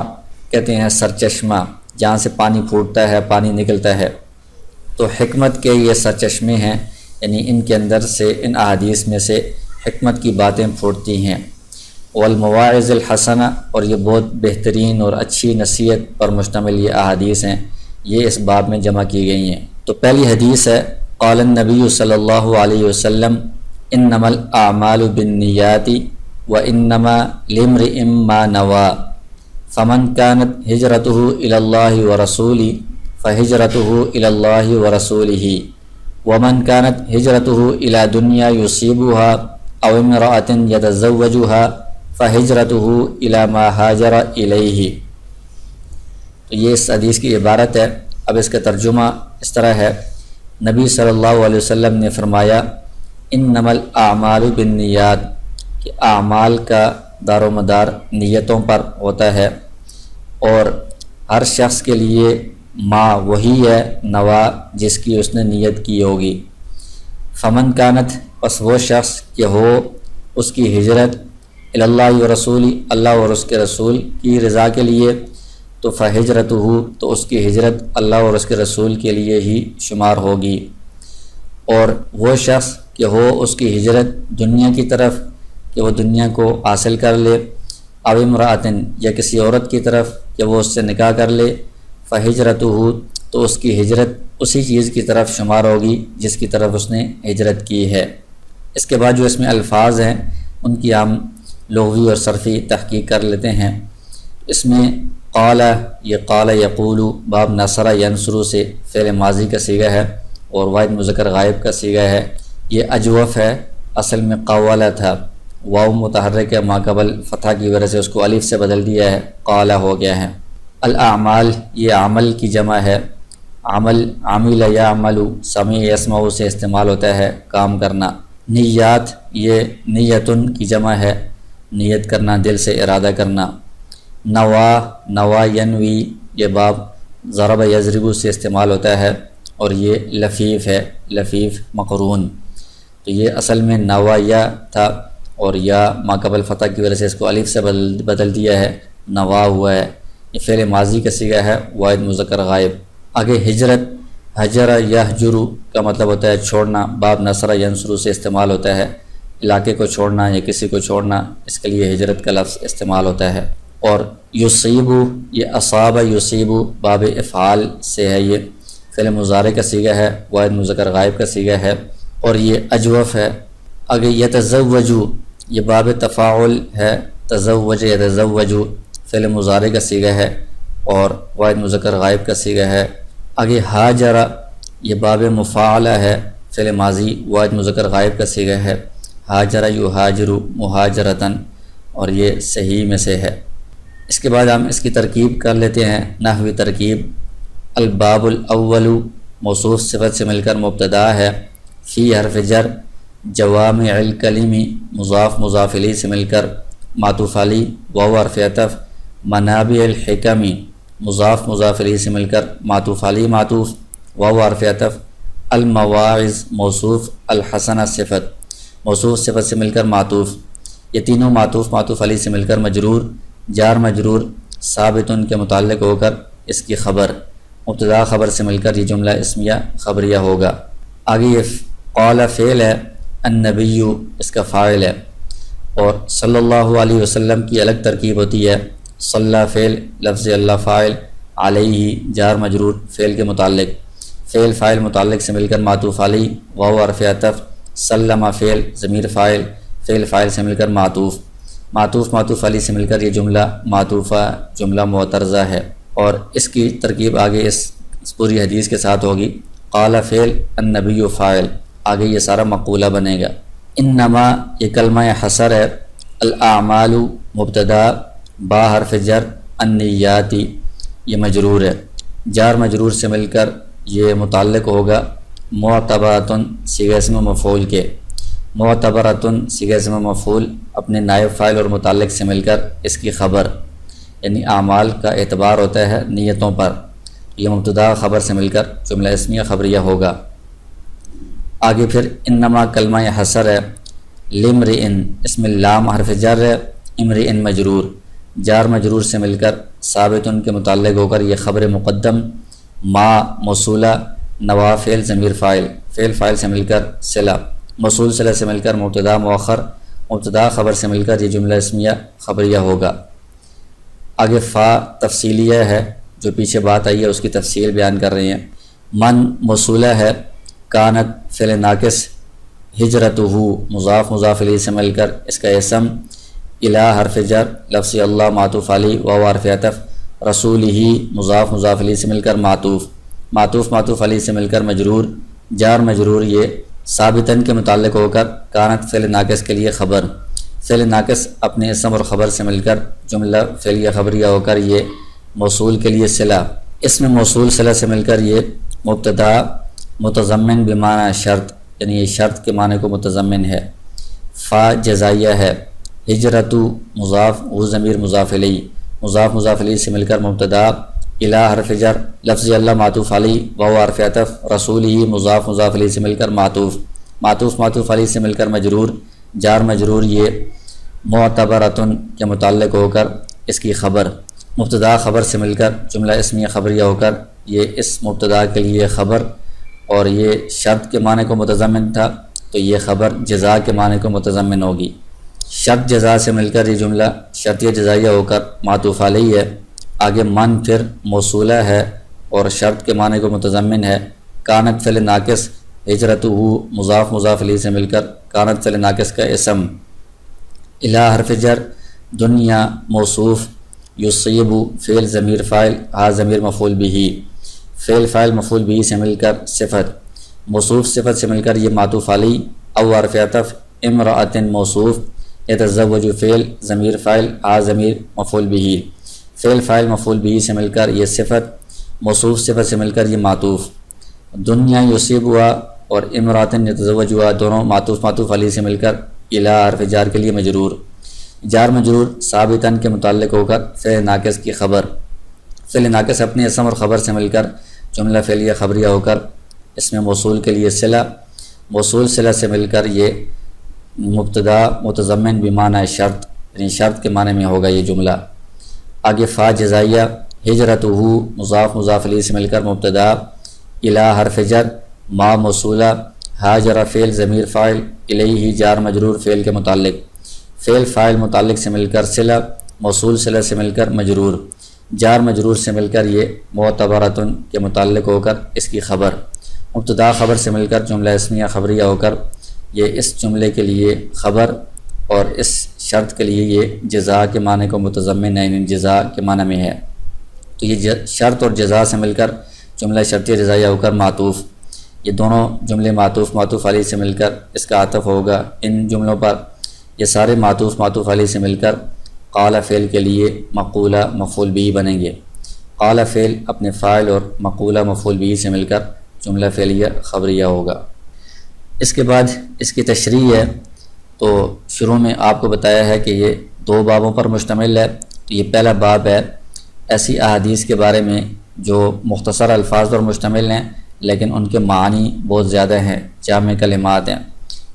کہتے ہیں سرچشمہ، جہاں سے پانی پھوٹتا ہے، پانی نکلتا ہے، تو حکمت کے یہ سرچشمے ہیں، یعنی ان کے اندر سے ان احادیث میں سے حکمت کی باتیں پھوٹتی ہیں۔ والمواعظ الحسنہ، اور یہ بہت بہترین اور اچھی نصیحت پر مشتمل یہ احادیث ہیں، یہ اس باب میں جمع کی گئی ہیں۔ تو پہلی حدیث ہے قال النبی صلی اللہ علیہ وسلم انما الاعمال بالنیات وانما لامرئ ما نوى فمن كانت ہجرته الى اللہ ورسولہ فہجرته الى اللہ ورسولہ ومن كانت ہجرته الى دنیا یصیبها او امرأة یتزوجها فہجرته الى ما ہاجر الیہ۔ تو یہ اس حدیث کی عبارت ہے۔ اب اس کا ترجمہ اس طرح ہے، نبی صلی اللہ علیہ وسلم نے فرمایا انما الاعمال بالنیات، کہ اعمال کا دار و مدار نیتوں پر ہوتا ہے، اور ہر شخص کے لیے ما وہی ہے نوا جس کی اس نے نیت کی ہوگی۔ فمن کانت، پس وہ شخص کہ ہو اس کی ہجرت اللہ و رسول، اللہ اور اس کے رسول کی رضا کے لیے، تو فہجرتہ، تو اس کی ہجرت اللہ اور اس کے رسول کے لیے ہی شمار ہوگی۔ اور وہ شخص کہ ہو اس کی ہجرت دنیا کی طرف، کہ وہ دنیا کو حاصل کر لے، او امرأۃ، یا کسی عورت کی طرف کہ وہ اس سے نکاح کر لے، فہجرتہ، تو اس کی ہجرت اسی چیز کی طرف شمار ہوگی جس کی طرف اس نے ہجرت کی ہے۔ اس کے بعد جو اس میں الفاظ ہیں ان کی ہم لغوی اور صرفی تحقیق کر لیتے ہیں۔ اس میں قال، یہ قال یقول باب نصر ینصر سے فعل ماضی کا صیغہ ہے اور واحد مذکر غائب کا صیغہ ہے۔ یہ اجوف ہے، اصل میں قولا تھا، واو متحرک ہے، ما قبل فتح کی وجہ سے اس کو الف سے بدل دیا ہے، قال ہو گیا ہے۔ الاعمال، یہ عمل کی جمع ہے، عمل عامل یعمل، سمیع یسمع سے استعمال ہوتا ہے کام کرنا۔ نیات، یہ نیتن کی جمع ہے، نیت کرنا، دل سے ارادہ کرنا۔ نوا، نوا ینوی، یہ باب ضرب یضرب سے استعمال ہوتا ہے اور یہ لفیف ہے، لفیف مقرون۔ تو یہ اصل میں نوا یا تھا اور یا ما قبل فتح کی وجہ سے اس کو الف سے بدل دیا ہے، نوا ہوا ہے۔ یہ فعل ماضی کا صیغہ ہے، واحد مذکر غائب۔ آگے ہجرت، حجر یہجر کا مطلب ہوتا ہے چھوڑنا، باب نصر ینصر سے استعمال ہوتا ہے، علاقے کو چھوڑنا یا کسی کو چھوڑنا، اس کے لیے ہجرت کا لفظ استعمال ہوتا ہے۔ اور یصیب، یہ اصاب یصیب باب افعال سے ہے، یہ فعل مضارع کا صیغہ ہے، واحد مذکر غائب کا صیغہ ہے اور یہ اجوف ہے۔ آگے یتزوج، یہ باب تفاعل ہے، تزوج یتزوج فعل مضارع کا صیغہ ہے اور واحد مذکر غائب کا صیغہ ہے۔ آگے ہاجر، یہ باب مفاعلہ ہے، فعل ماضی واحد مذکر غائب کا صیغہ ہے، ہاجر یہاجر مہاجرتن اور یہ صحیح میں سے ہے۔ اس کے بعد ہم اس کی ترکیب کر لیتے ہیں، نحوی ترکیب۔ الباب الاول، موصوف صفت سے مل کر مبتدا ہے، فی حرف جر، جوامع الکلم، مضاف مضاف الیہ سے مل کر معطوف علی، واو حرف عطف، منابع الحکم، مضاف مضاف الیہ سے مل کر معطوف علی معطوف، واو حرف عطف، المواعظ موصوف، الحسنہ صفت، موصوف صفت سے مل کر معطوف، یہ تینوں معطوف معطوف علی سے مل کر مجرور، جار مجرور ثابت ان کے متعلق ہو کر اس کی خبر، مبتدا خبر سے مل کر یہ جملہ اسمیہ خبریہ ہوگا۔ آگے یہ قال فعل ہے، النبی اس کا فاعل ہے اور صلی اللہ علیہ وسلم کی الگ ترکیب ہوتی ہے، صلی فعل، لفظ اللہ فاعل، علیہ جار مجرور فعل کے متعلق، فعل فاعل متعلق سے مل کر معطوف علی، واو حرف عطف، سلم فعل ضمیر فاعل، فعل فاعل سے مل کر معطوف، معطوف معطوف علی سے مل کر یہ جملہ معطوفہ جملہ معترضہ ہے۔ اور اس کی ترکیب آگے اس پوری حدیث کے ساتھ ہوگی، قال فعل النبی فاعل، آگے یہ سارا مقولہ بنے گا۔ انما، یہ کلمہ حصر ہے، الاعمال مبتدا، با حرف جر، النیاتی یہ مجرور ہے، جار مجرور سے مل کر یہ متعلق ہوگا معتبرۃ صیغہ اسم مفعول کے، معتبرۃ صیغہ اسم مفعول اپنے نائب فاعل اور متعلق سے مل کر اس کی خبر، یعنی اعمال کا اعتبار ہوتا ہے نیتوں پر، یہ مبتدا خبر سے مل کر جملہ اسمیہ خبریہ ہوگا۔ آگے پھر انما کلمہ حصر ہے، لامرئ اس میں لام حرف جر ہے، امرئ مجرور، جار مجرور سے مل کر ثابت ان کے متعلق ہو کر یہ خبر مقدم، ما موصولہ، نوا فعل ضمیر فاعل، فعل فاعل سے مل کر صلہ، موصول صلہ سے مل کر مبتدا مؤخر، مبتدا خبر سے مل کر یہ جملہ اسمیہ خبریہ ہوگا۔ آگے فا تفصیلیہ ہے، جو پیچھے بات آئی ہے اس کی تفصیل بیان کر رہے ہیں۔ من موصولہ ہے، کانت فعل ناقص، ہجرتہ مضاف مضاف الیہ سے مل کر اس کا اسم، الہ حرف جر، لفظ اللہ معطوف علی، واو حرف عطف، رسولہ مضاف مضاف الیہ سے مل کر معطوف، معطوف معطوف علی سے مل کر مجرور، جار مجرور یہ ثابتاً کے متعلق ہو کر کانت فعل ناقص کے لیے خبر، فعل ناقص اپنے اسم اور خبر سے مل کر جملہ فعلیہ خبریہ ہو کر یہ موصول کے لیے صلہ، اس میں موصول صلہ سے مل کر یہ مبتدا متضمن بمعنی شرط، یعنی یہ شرط کے معنی کو متضمن ہے۔ فا جزائیہ ہے، ہجرت مضاف و ضمیر مضاف الیہ، مضاف مضاف الیہ سے مل کر مبتدا، الہ حرف جر، لفظ اللہ معطوف علی، واو حرف عطف، رسولہ مضاف مضاف الیہ سے مل کر معطوف، معطوف معطوف علی سے مل کر مجرور، جار مجرور یہ معتبرۃ کے متعلق ہو کر اس کی خبر، مبتدا خبر سے مل کر جملہ اسمیہ خبریہ ہو کر یہ اس مبتدا کے لیے خبر، اور یہ شرط کے معنی کو متضمن تھا تو یہ خبر جزا کے معنی کو متضمن ہوگی۔ شرط جزا سے مل کر یہ جملہ شرطیہ جزائیہ ہو کر معطوف علیہ ہے۔ آگے من پھر موصولہ ہے اور شرط کے معنی کو متضمن ہے، کانت فعل ناقص، ہجرتہ مضاف مضاف علیہ سے مل کر کانت فعل ناقص کا اسم، الی حرف جر، دنیا موصوف، یصیب فعل ضمیر فاعل، ہا ضمیر مفعول بہ، فعل فاعل مفعول بہ سے مل کر صفت، موصوف صفت سے مل کر یہ معطوف علی او حرف عطف، امرأۃ موصوف، یتزوج فعل ضمیر فاعل، ہا ضمیر مفعول بہ، فعل فاعل مفعول بہ سے مل کر یہ صفت، موصوف صفت سے مل کر یہ معطوف، دنیا یصیب ہوا اور امرأۃ یتزوج ہوا دونوں معطوف علی سے مل کر الی حرف جار کے لیے مجرور، جار مجرور ثابتاً کے متعلق ہو کر فعل ناقص کی خبر، فعل ناقص اپنے اسم اور خبر سے مل کر جملہ فعلیہ خبریہ ہو کر اس میں موصول کے لیے صلہ، موصول صلہ سے مل کر یہ مبتدا متضمن بمعنی شرط، یعنی شرط کے معنی میں ہوگا یہ جملہ۔ آگے فا جزائیہ، ہجرتہ مضاف مضاف علیہ سے مل کر مبتدا، الی حرف جر، ما موصولہ، ہاجر فعل ضمیر فاعل، الیہ جار مجرور فعل کے متعلق، فعل فاعل متعلق سے مل کر صلہ، موصول صلہ سے مل کر مجرور، جار مجرور سے مل کر یہ معتبرۃ کے متعلق ہو کر اس کی خبر، مبتدا خبر سے مل کر جملہ اسمیہ خبریہ ہو کر یہ اس جملے کے لیے خبر اور اس شرط کے لیے یہ جزا کے معنی کو متضمن ہے، یعنی جزا کے معنی میں ہے، تو یہ شرط اور جزا سے مل کر جملہ شرطیہ جزائیہ ہو کر معطوف، یہ دونوں جملے معطوف علیہ سے مل کر اس کا عطف ہوگا ان جملوں پر، یہ سارے معطوف علیہ سے مل کر قال فعل کے لیے مقولہ مفعول بھی بنیں گے، قال فعل اپنے فاعل اور مقولہ مفعول بھی سے مل کر جملہ فعلیہ خبریہ ہوگا۔ اس کے بعد اس کی تشریح ہے، تو شروع میں آپ کو بتایا ہے کہ یہ 2 بابوں پر مشتمل ہے، تو یہ پہلا باب ہے ایسی احادیث کے بارے میں جو مختصر الفاظ پر مشتمل ہیں لیکن ان کے معنی بہت زیادہ ہیں، جامع کلمات ہیں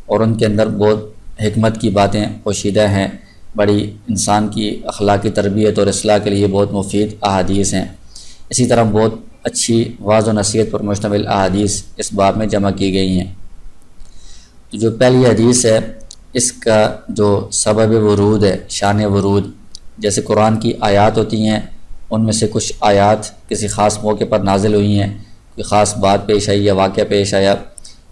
اور ان کے اندر بہت حکمت کی باتیں پوشیدہ ہیں، بڑی انسان کی اخلاقی تربیت اور اصلاح کے لیے بہت مفید احادیث ہیں۔ اسی طرح بہت اچھی واعظ و نصیحت پر مشتمل احادیث اس باب میں جمع کی گئی ہیں۔ تو جو پہلی حدیث ہے اس کا جو سبب ورود ہے، شان ورود، جیسے قرآن کی آیات ہوتی ہیں، ان میں سے کچھ آیات کسی خاص موقع پر نازل ہوئی ہیں، کوئی خاص بات پیش آئی یا واقعہ پیش آیا،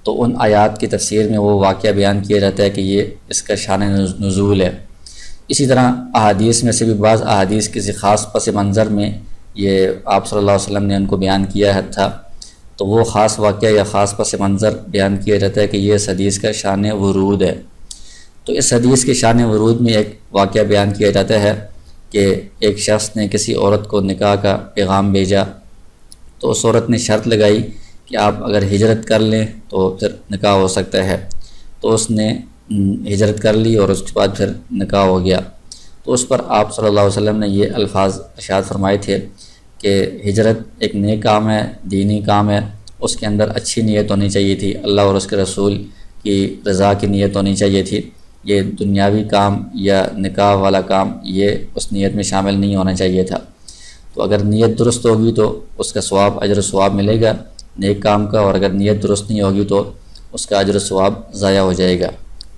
تو ان آیات کی تفسیر میں وہ واقعہ بیان کیا جاتا ہے کہ یہ اس کا شان نزول ہے۔ اسی طرح احادیث میں سے بھی بعض احادیث کسی خاص پس منظر میں یہ آپ صلی اللہ علیہ وسلم نے ان کو بیان کیا تھا، تو وہ خاص واقعہ یا خاص پس منظر بیان کیا جاتا ہے کہ یہ اس حدیث کا شان ورود ہے۔ تو اس حدیث کے شان ورود میں ایک واقعہ بیان کیا جاتا ہے کہ ایک شخص نے کسی عورت کو نکاح کا پیغام بھیجا، تو اس عورت نے شرط لگائی کہ آپ اگر ہجرت کر لیں تو پھر نکاح ہو سکتا ہے، تو اس نے ہجرت کر لی اور اس کے بعد پھر نکاح ہو گیا۔ تو اس پر آپ صلی اللہ علیہ وسلم نے یہ الفاظ ارشاد فرمائے تھے کہ ہجرت ایک نیک کام ہے، دینی کام ہے، اس کے اندر اچھی نیت ہونی چاہیے تھی، اللہ اور اس کے رسول کی رضا کی نیت ہونی چاہیے تھی، یہ دنیاوی کام یا نکاح والا کام یہ اس نیت میں شامل نہیں ہونا چاہیے تھا۔ تو اگر نیت درست ہوگی تو اس کا ثواب اجر و ثواب ملے گا نیک کام کا، اور اگر نیت درست نہیں ہوگی تو اس کا اجر و ثواب ضائع ہو جائے گا۔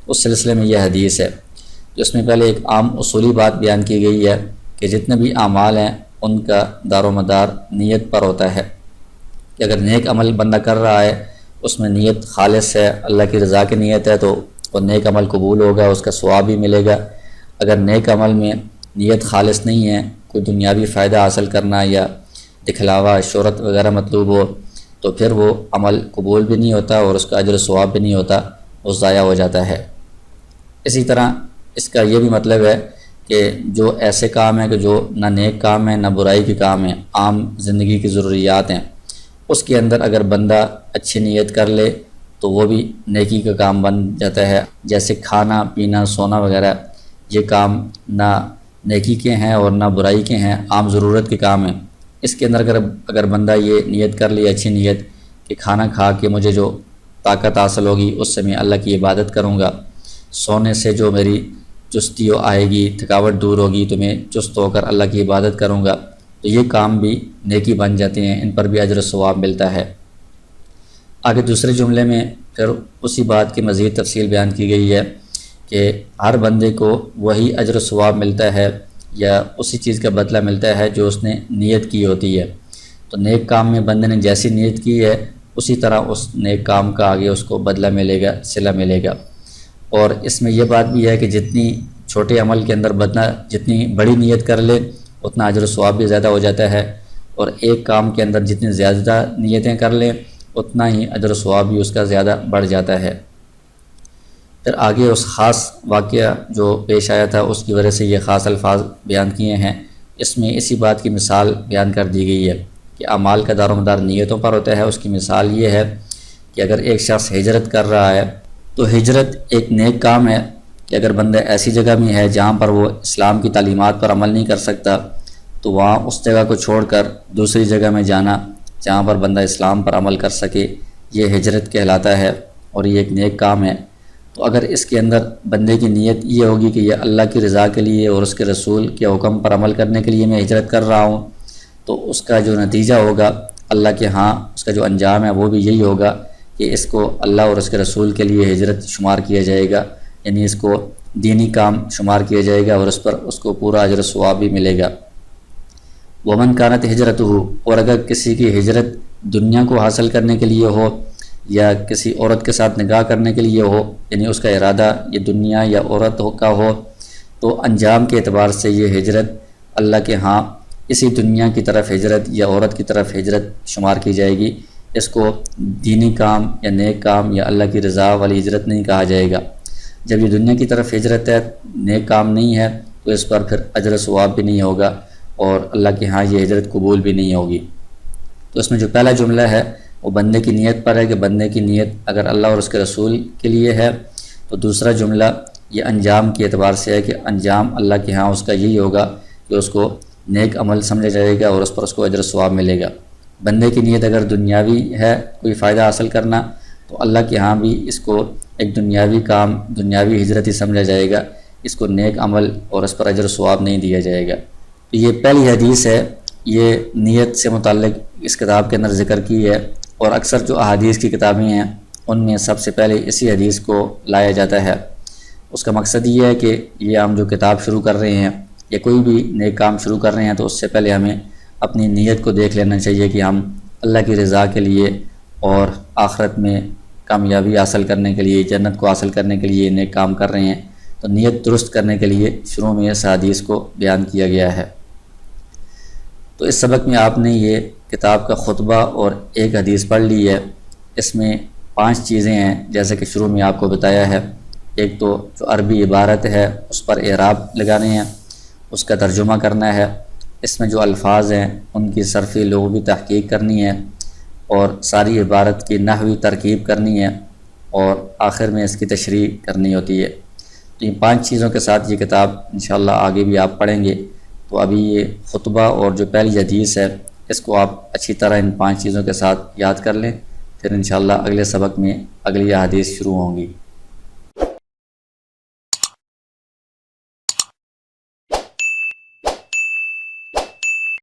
اس سلسلے میں یہ حدیث ہے، جس میں پہلے ایک عام اصولی بات بیان کی گئی ہے کہ جتنے بھی اعمال ہیں ان کا دار و مدار نیت پر ہوتا ہے، کہ اگر نیک عمل بندہ کر رہا ہے اس میں نیت خالص ہے، اللہ کی رضا کی نیت ہے، تو وہ نیک عمل قبول ہوگا، اس کا ثواب بھی ملے گا۔ اگر نیک عمل میں نیت خالص نہیں ہے، کوئی دنیاوی فائدہ حاصل کرنا یا دکھلاوا شہرت وغیرہ مطلوب ہو، تو پھر وہ عمل قبول بھی نہیں ہوتا اور اس کا اجر و ثواب بھی نہیں ہوتا، وہ ضائع ہو جاتا ہے۔ اسی طرح اس کا یہ بھی مطلب ہے کہ جو ایسے کام ہیں کہ جو نہ نیک کام ہیں نہ برائی کے کام ہیں، عام زندگی کی ضروریات ہیں، اس کے اندر اگر بندہ اچھی نیت کر لے تو وہ بھی نیکی کا کام بن جاتا ہے، جیسے کھانا پینا سونا وغیرہ، یہ کام نہ نیکی کے ہیں اور نہ برائی کے ہیں، عام ضرورت کے کام ہیں۔ اس کے اندر اگر بندہ یہ نیت کر لے، اچھی نیت، کہ کھانا کھا کے مجھے جو طاقت حاصل ہوگی اس سے میں اللہ کی عبادت کروں گا، سونے سے جو میری چستی آئے گی، تھکاوٹ دور ہوگی، تو میں چست ہو کر اللہ کی عبادت کروں گا، تو یہ کام بھی نیکی بن جاتے ہیں، ان پر بھی اجر و ثواب ملتا ہے۔ آگے دوسرے جملے میں پھر اسی بات کی مزید تفصیل بیان کی گئی ہے کہ ہر بندے کو وہی اجر و ثواب ملتا ہے یا اسی چیز کا بدلہ ملتا ہے جو اس نے نیت کی ہوتی ہے۔ تو نیک کام میں بندے نے جیسی نیت کی ہے اسی طرح اس نیک کام کا آگے اس کو بدلہ ملے گا، صلہ ملے گا۔ اور اس میں یہ بات بھی ہے کہ جتنی چھوٹے عمل کے اندر جتنی بڑی نیت کر لے اتنا اجر و ثواب بھی زیادہ ہو جاتا ہے، اور ایک کام کے اندر جتنی زیادہ نیتیں کر لیں اتنا ہی اجر و ثواب بھی اس کا زیادہ بڑھ جاتا ہے۔ پھر آگے اس خاص واقعہ جو پیش آیا تھا اس کی وجہ سے یہ خاص الفاظ بیان کیے ہیں۔ اس میں اسی بات کی مثال بیان کر دی گئی ہے کہ اعمال کا دار و مدار نیتوں پر ہوتا ہے۔ اس کی مثال یہ ہے کہ اگر ایک شخص ہجرت کر رہا ہے تو ہجرت ایک نیک کام ہے کہ اگر بندہ ایسی جگہ میں ہے جہاں پر وہ اسلام کی تعلیمات پر عمل نہیں کر سکتا تو وہاں اس جگہ کو چھوڑ کر دوسری جگہ میں جانا جہاں پر بندہ اسلام پر عمل کر سکے، یہ ہجرت کہلاتا ہے اور یہ ایک نیک کام ہے۔ تو اگر اس کے اندر بندے کی نیت یہ ہوگی کہ یہ اللہ کی رضا کے لیے اور اس کے رسول کے حکم پر عمل کرنے کے لیے میں ہجرت کر رہا ہوں، تو اس کا جو نتیجہ ہوگا اللہ کے ہاں اس کا جو انجام ہے وہ بھی یہی ہوگا کہ اس کو اللہ اور اس کے رسول کے لیے ہجرت شمار کیا جائے گا، یعنی اس کو دینی کام شمار کیا جائے گا اور اس پر اس کو پورا اجر و ثواب بھی ملے گا۔ ومن کانت ہجرتہ، اور اگر کسی کی ہجرت دنیا کو حاصل کرنے کے لیے ہو یا کسی عورت کے ساتھ نکاح کرنے کے لیے ہو، یعنی اس کا ارادہ یہ دنیا یا عورت کا ہو، تو انجام کے اعتبار سے یہ ہجرت اللہ کے ہاں اسی دنیا کی طرف ہجرت یا عورت کی طرف ہجرت شمار کی جائے گی۔ اس کو دینی کام یا نیک کام یا اللہ کی رضا والی ہجرت نہیں کہا جائے گا۔ جب یہ دنیا کی طرف ہجرت ہے، نیک کام نہیں ہے، تو اس پر پھر اجر و ثواب بھی نہیں ہوگا اور اللہ کے ہاں یہ ہجرت قبول بھی نہیں ہوگی۔ تو اس میں جو پہلا جملہ ہے وہ بندے کی نیت پر ہے کہ بندے کی نیت اگر اللہ اور اس کے رسول کے لیے ہے، تو دوسرا جملہ یہ انجام کے اعتبار سے ہے کہ انجام اللہ کے ہاں اس کا یہی ہوگا کہ اس کو نیک عمل سمجھا جائے گا اور اس پر اس کو اجر و ثواب ملے گا۔ بندے کی نیت اگر دنیاوی ہے، کوئی فائدہ حاصل کرنا، تو اللہ کے ہاں بھی اس کو ایک دنیاوی کام، دنیاوی ہجرت ہی سمجھا جائے گا، اس کو نیک عمل اور اس پر اجر و ثواب نہیں دیا جائے گا۔ تو یہ پہلی حدیث ہے، یہ نیت سے متعلق اس کتاب کے اندر ذکر کی ہے، اور اکثر جو احادیث کی کتابیں ہیں ان میں سب سے پہلے اسی حدیث کو لایا جاتا ہے۔ اس کا مقصد یہ ہے کہ یہ ہم جو کتاب شروع کر رہے ہیں یا کوئی بھی نیک کام شروع کر رہے ہیں تو اس سے پہلے ہمیں اپنی نیت کو دیکھ لینا چاہیے کہ ہم اللہ کی رضا کے لیے اور آخرت میں کامیابی حاصل کرنے کے لیے، جنت کو حاصل کرنے کے لیے نیک کام کر رہے ہیں۔ تو نیت درست کرنے کے لیے شروع میں اس حدیث کو بیان کیا گیا ہے۔ تو اس سبق میں آپ نے یہ کتاب کا خطبہ اور ایک حدیث پڑھ لی ہے۔ اس میں 5 چیزیں ہیں جیسے کہ شروع میں آپ کو بتایا ہے۔ ایک تو جو عربی عبارت ہے اس پر اعراب لگانے ہیں، اس کا ترجمہ کرنا ہے، اس میں جو الفاظ ہیں ان کی صرفی لغوی تحقیق کرنی ہے، اور ساری عبارت کی نحوی ترکیب کرنی ہے، اور آخر میں اس کی تشریح کرنی ہوتی ہے۔ تو ان 5 چیزوں کے ساتھ یہ کتاب انشاءاللہ آگے بھی آپ پڑھیں گے۔ تو ابھی یہ خطبہ اور جو پہلی حدیث ہے اس کو آپ اچھی طرح ان 5 چیزوں کے ساتھ یاد کر لیں، پھر انشاءاللہ اگلے سبق میں اگلی احادیث شروع ہوں گی۔